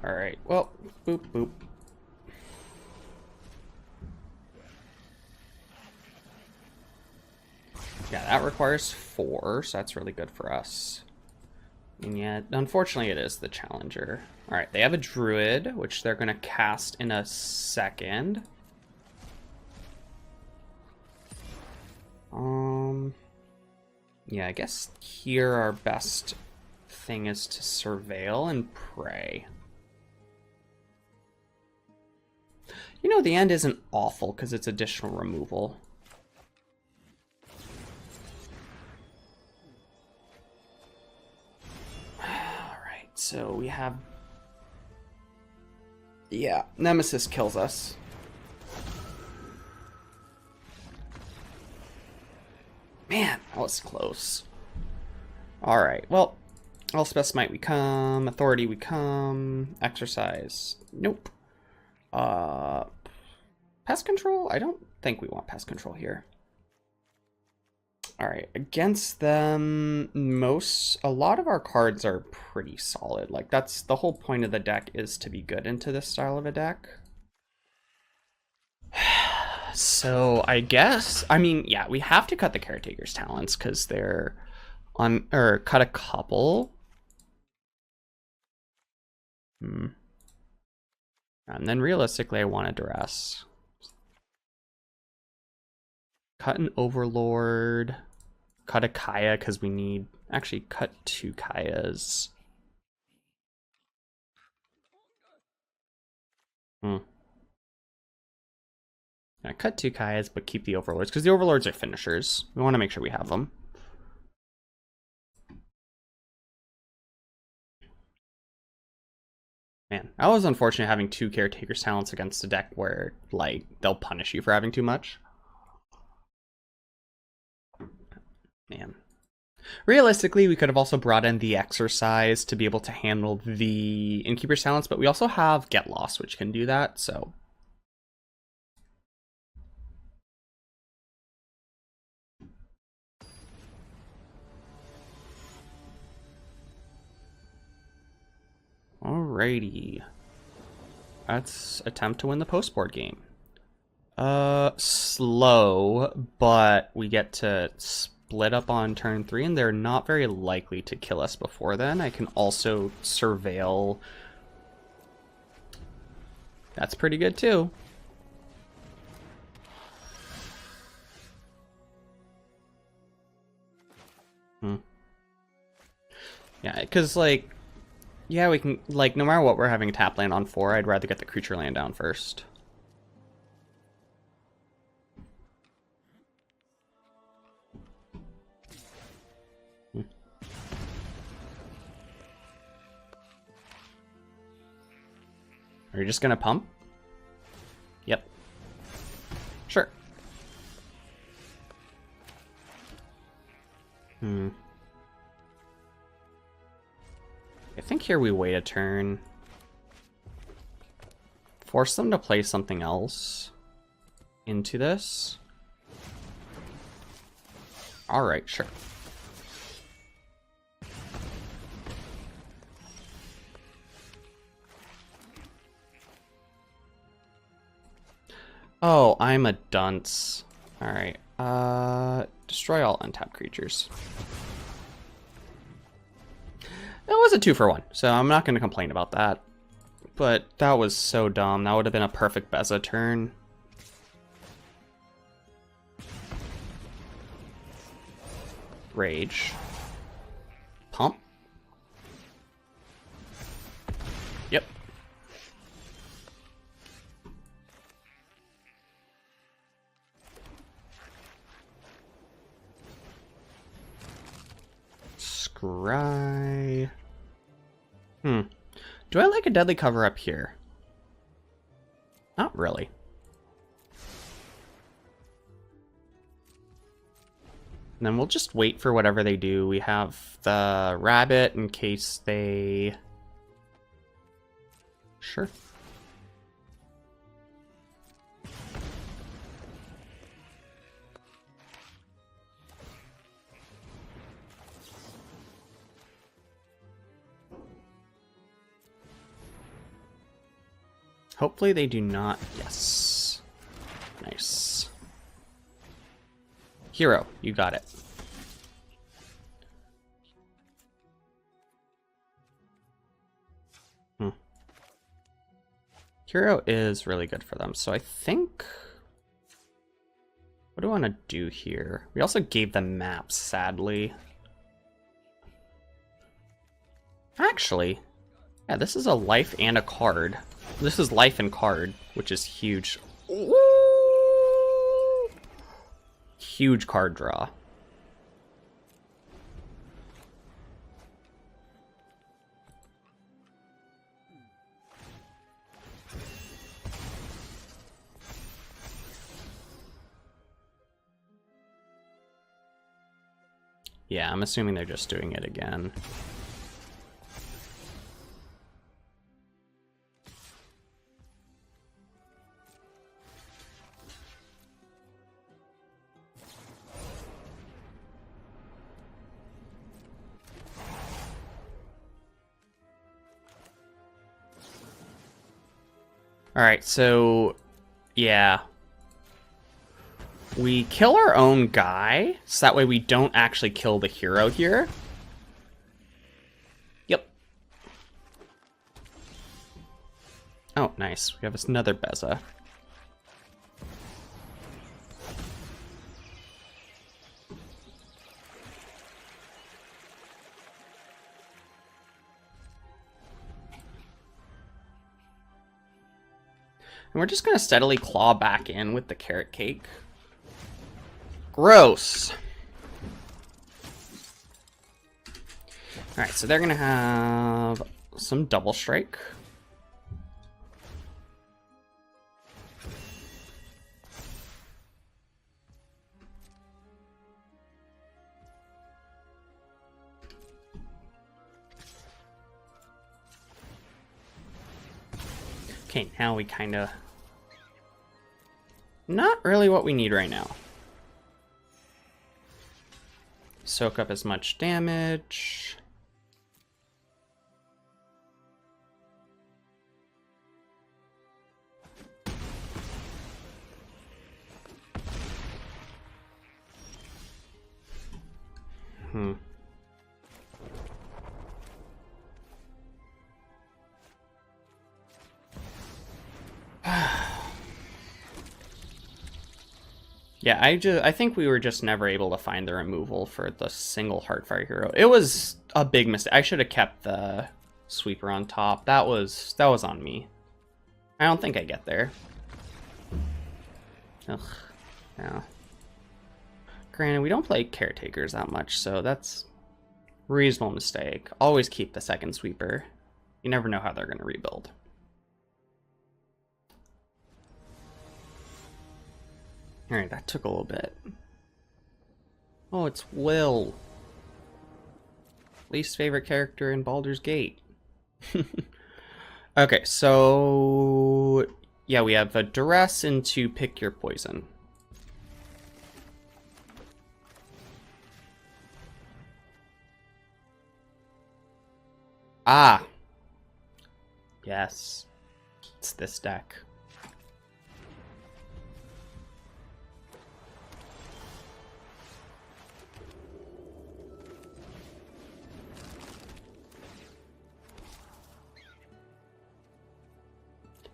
Alright, well, boop, boop. Yeah, that requires 4, so that's really good for us. And yet, unfortunately, it is the challenger. Alright, they have a druid, which they're going to cast in a second. Yeah, I guess here our best thing is to surveil and pray. You know, the end isn't awful because it's additional removal. Alright, so we have... Yeah, Nemesis kills us. Man, that was close. Alright, well, Elspeth's Might we come, Authority we come, Exercise, nope. Pest Control? I don't think we want Pest Control here. Alright, against them, a lot of our cards are pretty solid. Like, that's the whole point of the deck, is to be good into this style of a deck. So, I guess, I mean, yeah, we have to cut the Caretaker's talents, because they're on, or cut a couple. And then realistically, I want a Duress. Cut an Overlord. Cut a Kaya because we need... Actually, cut 2 Kayas. Yeah, cut 2 Kayas, but keep the Overlords, because the Overlords are finishers. We want to make sure we have them. Man, that was unfortunate having 2 Caretaker's talents against a deck where, like, they'll punish you for having too much. Man. Realistically, we could have also brought in the Exercise to be able to handle the Innkeeper's talents, but we also have Get Lost, which can do that, so... Alrighty. Let's attempt to win the post-board game. Slow, but we get to split up on turn 3, and they're not very likely to kill us before then. I can also surveil. That's pretty good, too. Yeah, because, like... Yeah, we can, like, no matter what, we're having a tap land on 4. I'd rather get the creature land down first. Are you just gonna pump? Yep. Sure. I think here we wait a turn. Force them to play something else into this. Alright, sure. Oh, I'm a dunce. Alright, destroy all untapped creatures. It was a 2-for-1, so I'm not going to complain about that. But that was so dumb. That would have been a perfect Beza turn. Rage. Pump. Yep. Scry. Do I like a deadly cover up here? Not really. And then we'll just wait for whatever they do. We have the rabbit in case they... Sure. Hopefully they do not. Yes. Nice. Hero, you got it. Hero is really good for them, so I think... What do I want to do here? We also gave them maps, sadly. Actually, yeah, this is a life and a card. This is life and card, which is huge. Ooh! Huge card draw. Yeah, I'm assuming they're just doing it again. Alright, so, yeah. We kill our own guy, so that way we don't actually kill the hero here. Yep. Oh, nice. We have another Beza. And we're just going to steadily claw back in with the carrot cake. Gross. Alright, so they're going to have some double strike. Okay, now we kind of... Not really what we need right now. Soak up as much damage. Yeah, I think we were just never able to find the removal for the single Heartfire hero. It was a big mistake. I should have kept the sweeper on top. That was on me. I don't think I get there. Ugh. Yeah. Granted, we don't play Caretakers that much, so that's a reasonable mistake. Always keep the second sweeper. You never know how they're going to rebuild. Alright, that took a little bit. Oh, it's Will. Least favorite character in Baldur's Gate. Okay, so... Yeah, we have a Duress into pick your poison. Ah. Yes. It's this deck.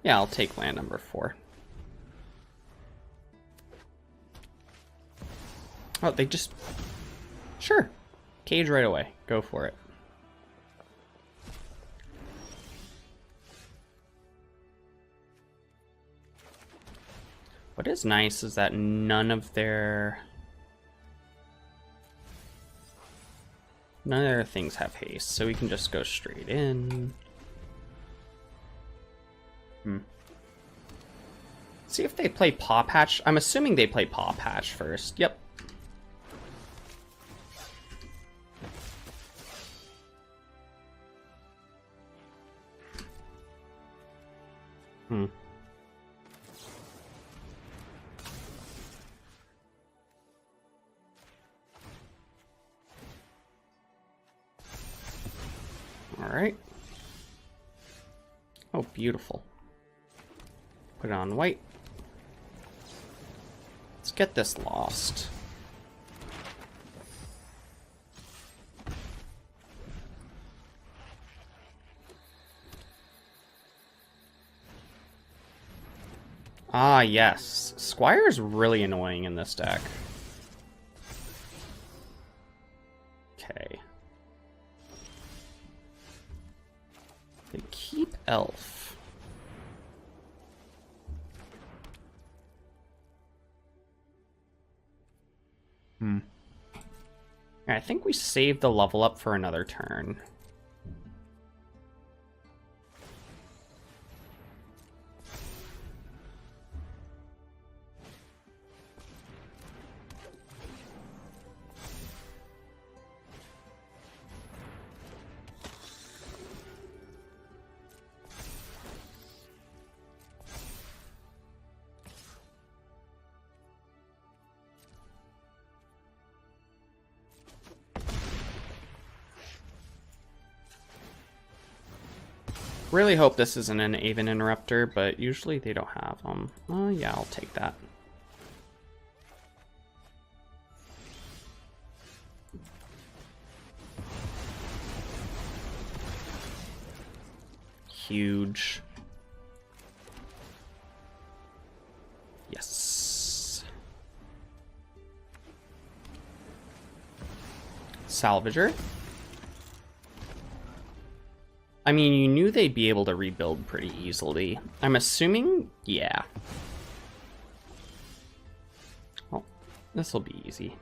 Yeah, I'll take land number 4. Oh, they just... Sure. Cage right away. Go for it. What is nice is that none of their things have haste, so we can just go straight in. See if they play Paw Patch. I'm assuming they play Paw Patch first. Yep. All right. Oh, beautiful. Put it on white. Let's get this lost. Ah, yes. Squire's really annoying in this deck. Okay. They keep Elf. I think we saved the level up for another turn. Really hope this isn't an Aven Interrupter, but usually they don't have them. Oh, yeah, I'll take that. Huge. Yes. Salvager. I mean, you knew they'd be able to rebuild pretty easily. I'm assuming, yeah. Well, this will be easy.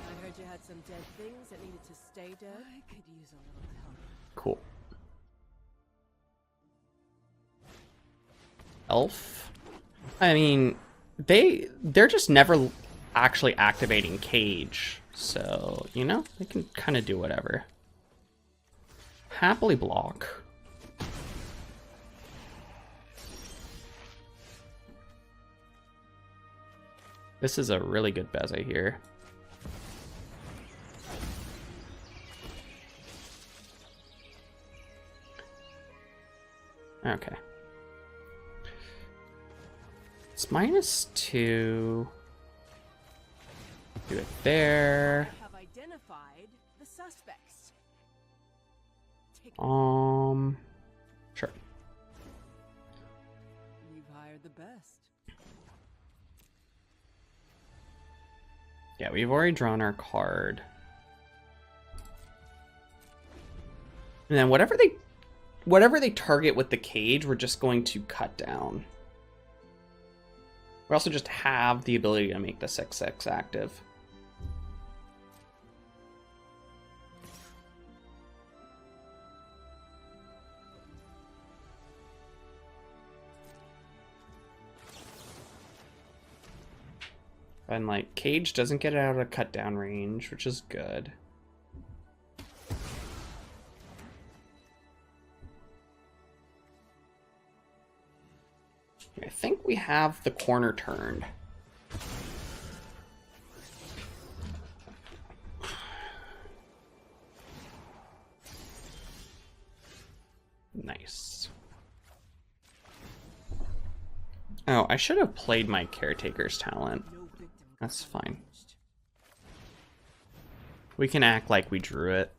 I heard you had some dead things that needed to stay dead. I could use a little help. Cool. Elf. I mean, they're just never actually activating Cage, so you know they can kind of do whatever. Happily block. This is a really good Beza here. Okay. It's -2. Do it there. I have identified the suspects. Sure. You've hired the best. Yeah, we've already drawn our card. And then whatever they target with the Cage, we're just going to cut down. We also just have the ability to make the 6/6 active. And like, Cage doesn't get out of cut down range, which is good. I think we have the corner turned. Nice. Oh, I should have played my Caretaker's talent. That's fine. We can act like we drew it.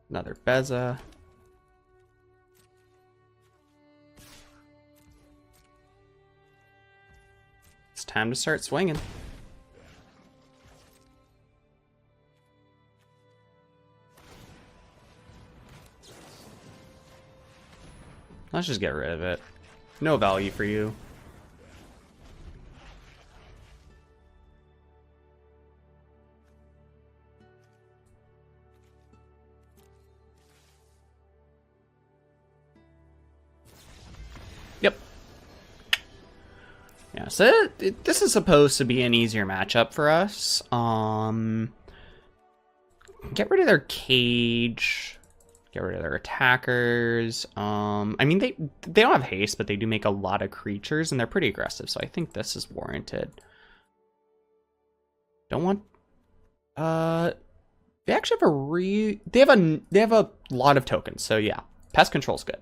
Another Beza. It's time to start swinging. Let's just get rid of it. No value for you. Yep. Yeah, so this is supposed to be an easier matchup for us. Get rid of their cage. Get rid of their attackers. I mean, they don't have haste, but they do make a lot of creatures, and they're pretty aggressive, so I think this is warranted. Don't want... They actually have they have a lot of tokens, so yeah. Pest Control's good.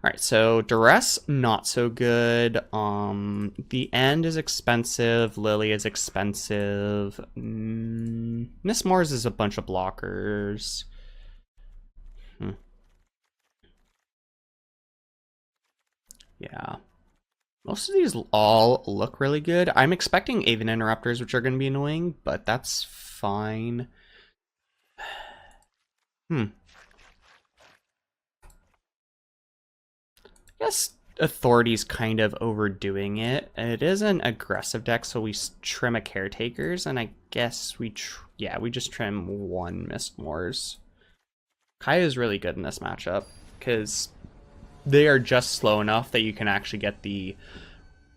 Alright, so Duress, not so good. The End is expensive. Lily is expensive. Mistmoors is a bunch of blockers. Yeah. Most of these all look really good. I'm expecting Aven Interrupters, which are going to be annoying, but that's fine. I guess Authority's kind of overdoing it. It is an aggressive deck, so we trim a Caretakers, and I guess we just trim one Mistmoors. Kaya is really good in this matchup, because they are just slow enough that you can actually get the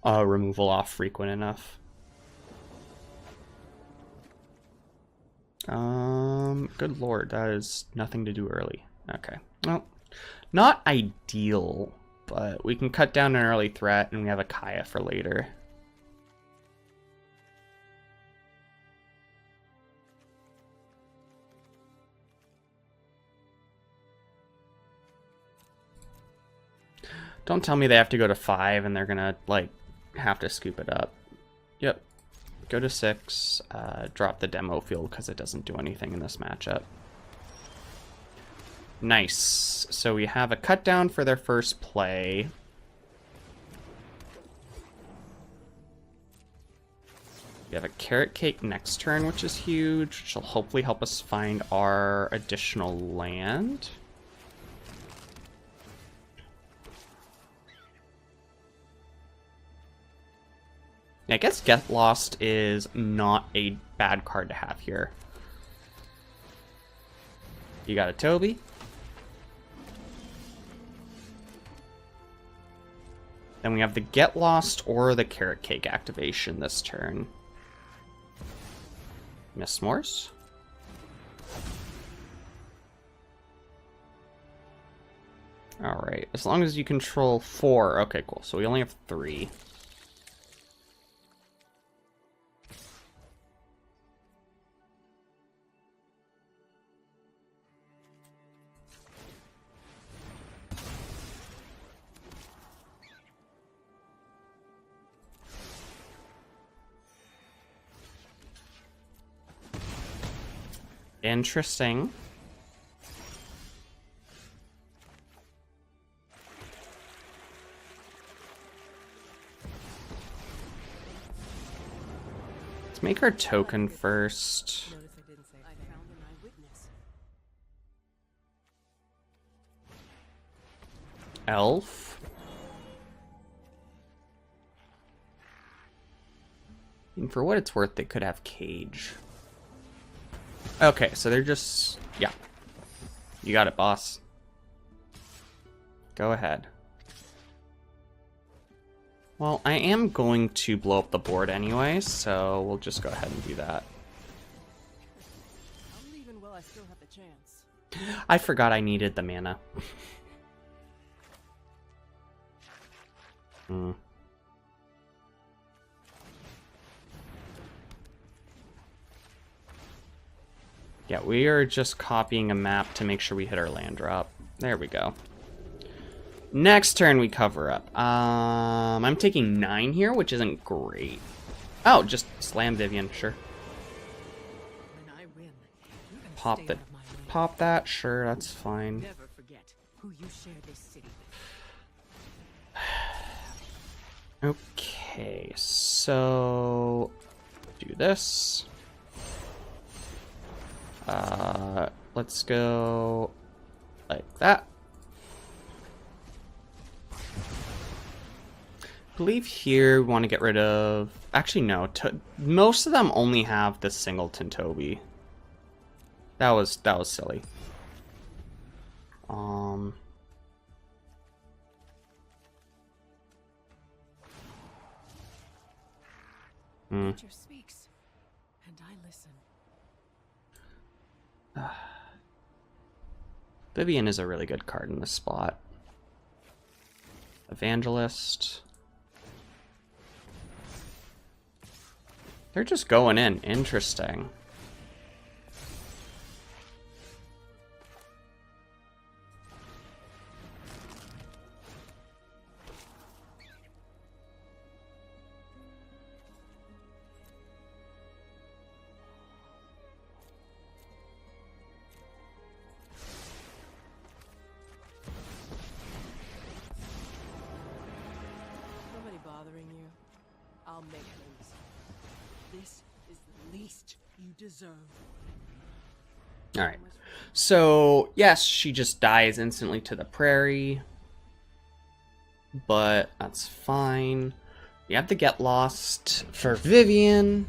removal off frequent enough. Good lord, that is nothing to do early. Okay, well, not ideal, but we can cut down an early threat, and we have a Kaya for later. Don't tell me they have to go to 5 and they're gonna, like, have to scoop it up. Yep. Go to 6. Drop the demo field because it doesn't do anything in this matchup. Nice. So we have a cut down for their first play. We have a Carrot Cake next turn, which is huge, which will hopefully help us find our additional land. I guess Get Lost is not a bad card to have here. You got a Toby. Then we have the Get Lost or the Carrot Cake activation this turn. Mistmoors. Alright, as long as you control 4. Okay, cool. So we only have 3. Interesting. Let's make our token first. Elf. And for what it's worth, they could have Cage. Okay, so they're just... Yeah. You got it, boss. Go ahead. Well, I am going to blow up the board anyway, so we'll just go ahead and do that. I forgot I needed the mana. Hmm. Yeah, we are just copying a map to make sure we hit our land drop. There we go. Next turn we cover up. I'm taking 9 here, which isn't great. Oh, just slam Vivian, sure. When I win, you're gonna Pop stay that. out of my way. Pop that, sure, that's fine. Never forget who you share this city with. Okay, so do this. Let's go like that. I believe here we want to get rid of. Actually, no. Most of them only have the singleton Toby. That was silly. Nature speaks, and I listen. Vivian is a really good card in this spot. Evangelist. They're just going in. Interesting. Nobody bothering you. I'll make moves. This is the least you deserve. Alright. So, yes, she just dies instantly to the prairie. But that's fine. We have to get lost for Vivian.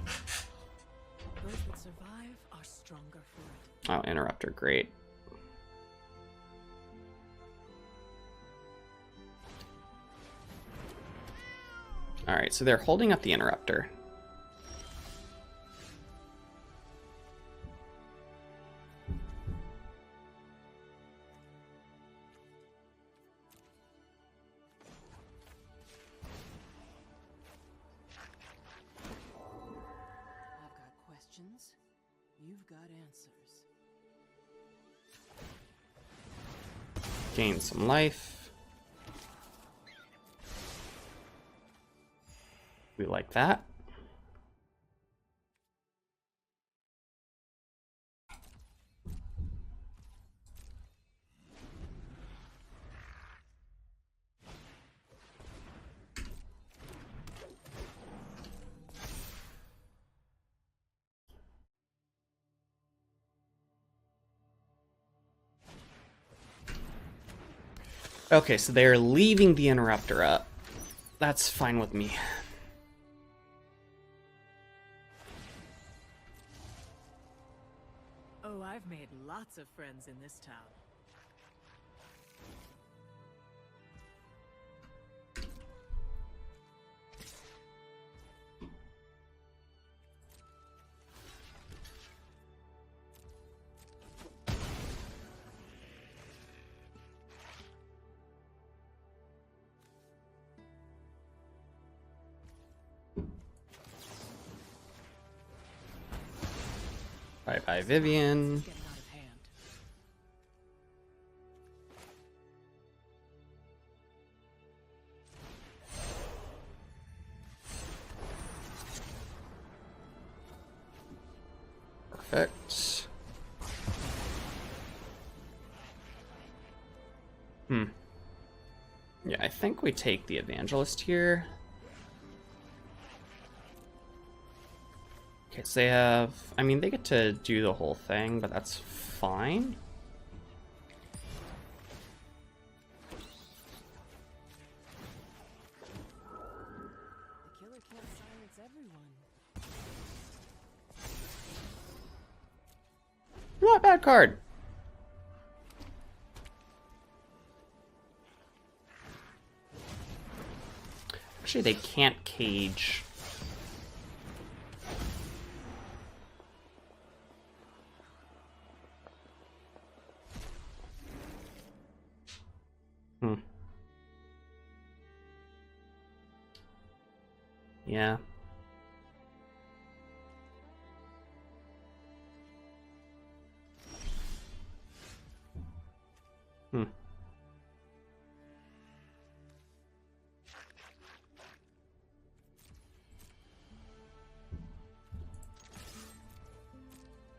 Those that survive are stronger for it. Oh, Interrupter, great. Alright, so they're holding up the Interrupter. I've got questions. You've got answers. Gain some life. We like that. Okay, so they're leaving the Interrupter up. That's fine with me. Oh, I've made lots of friends in this town. Bye-bye, Vivian. It's getting out of hand. Perfect. Yeah, I think we take the Evangelist here. Okay, so they have... I mean, they get to do the whole thing, but that's fine. The killer can't silence everyone. Not bad card. Actually, they can't cage. Yeah. Hmm.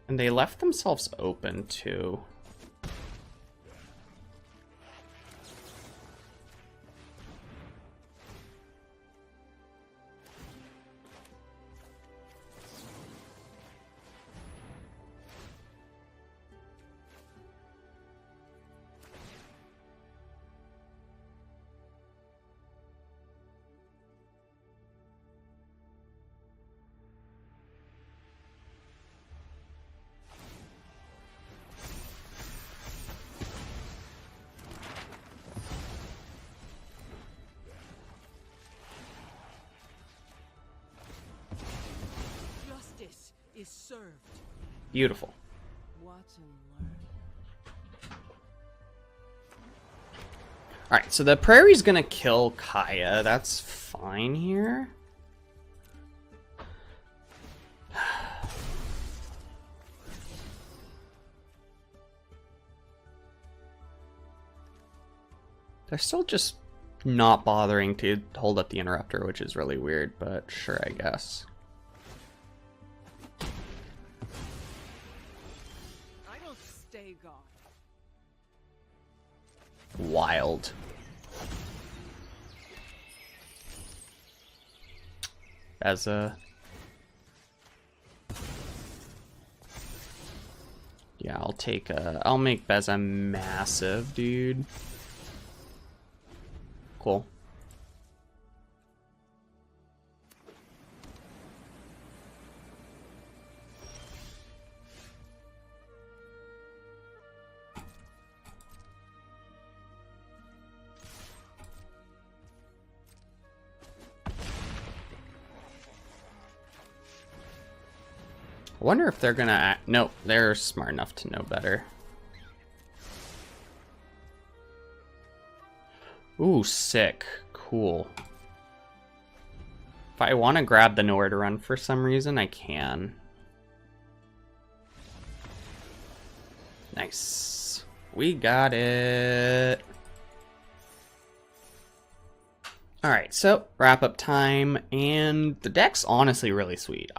And they left themselves open too. Justice is served. Beautiful. Watch and learn. Alright, so the prairie's gonna kill Kaya. That's fine here. They're still just not bothering to hold up the interrupter, which is really weird, but sure, I guess. I don't stay gone. Wild. Beza. Yeah, I'll make Beza massive, dude. Cool. I wonder if they're gonna nope, they're smart enough to know better. Ooh, sick. Cool. If I want to grab the nowhere to run for some reason, I can. Nice. We got it. Alright, so wrap up time, and the deck's honestly really sweet.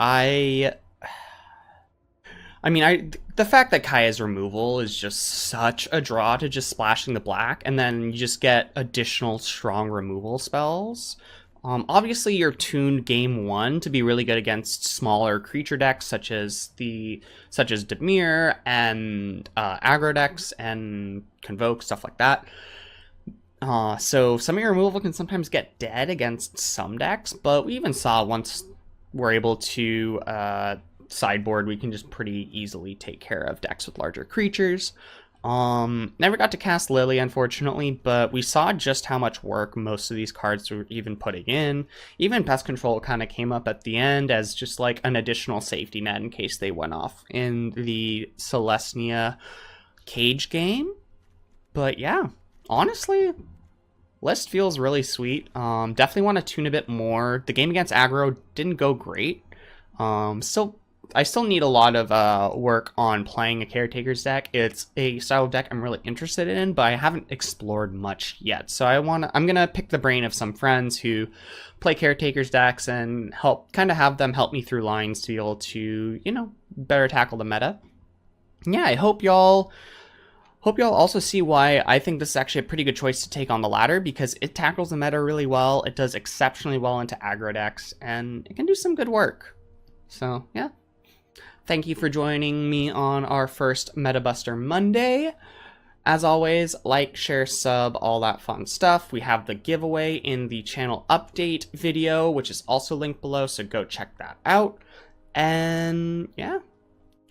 The fact that Kaya's removal is just such a draw to just splashing the black, and then you just get additional strong removal spells. Obviously, you're tuned game one to be really good against smaller creature decks, such as Dimir and aggro decks and Convoke, stuff like that. So some of your removal can sometimes get dead against some decks, but we even saw once we're able to sideboard, we can just pretty easily take care of decks with larger creatures. Never got to cast Lily, unfortunately, but we saw just how much work most of these cards were even putting in. Even Pest Control kind of came up at the end as just like an additional safety net in case they went off in the Selesnya Cage game. But yeah, honestly, list feels really sweet. Definitely want to tune a bit more. The game against aggro didn't go great. I still need a lot of work on playing a Caretaker's deck. It's a style of deck I'm really interested in, but I haven't explored much yet. So I'm gonna pick the brain of some friends who play Caretaker's decks and have them help me through lines to be able to, better tackle the meta. Yeah, I hope y'all also see why I think this is actually a pretty good choice to take on the ladder, because it tackles the meta really well. It does exceptionally well into aggro decks, and it can do some good work. So yeah. Thank you for joining me on our first Meta Buster Monday. As always, like, share, sub, all that fun stuff. We have the giveaway in the channel update video, which is also linked below, so go check that out. And yeah,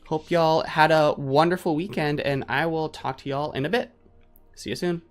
hope y'all had a wonderful weekend, and I will talk to y'all in a bit. See you soon.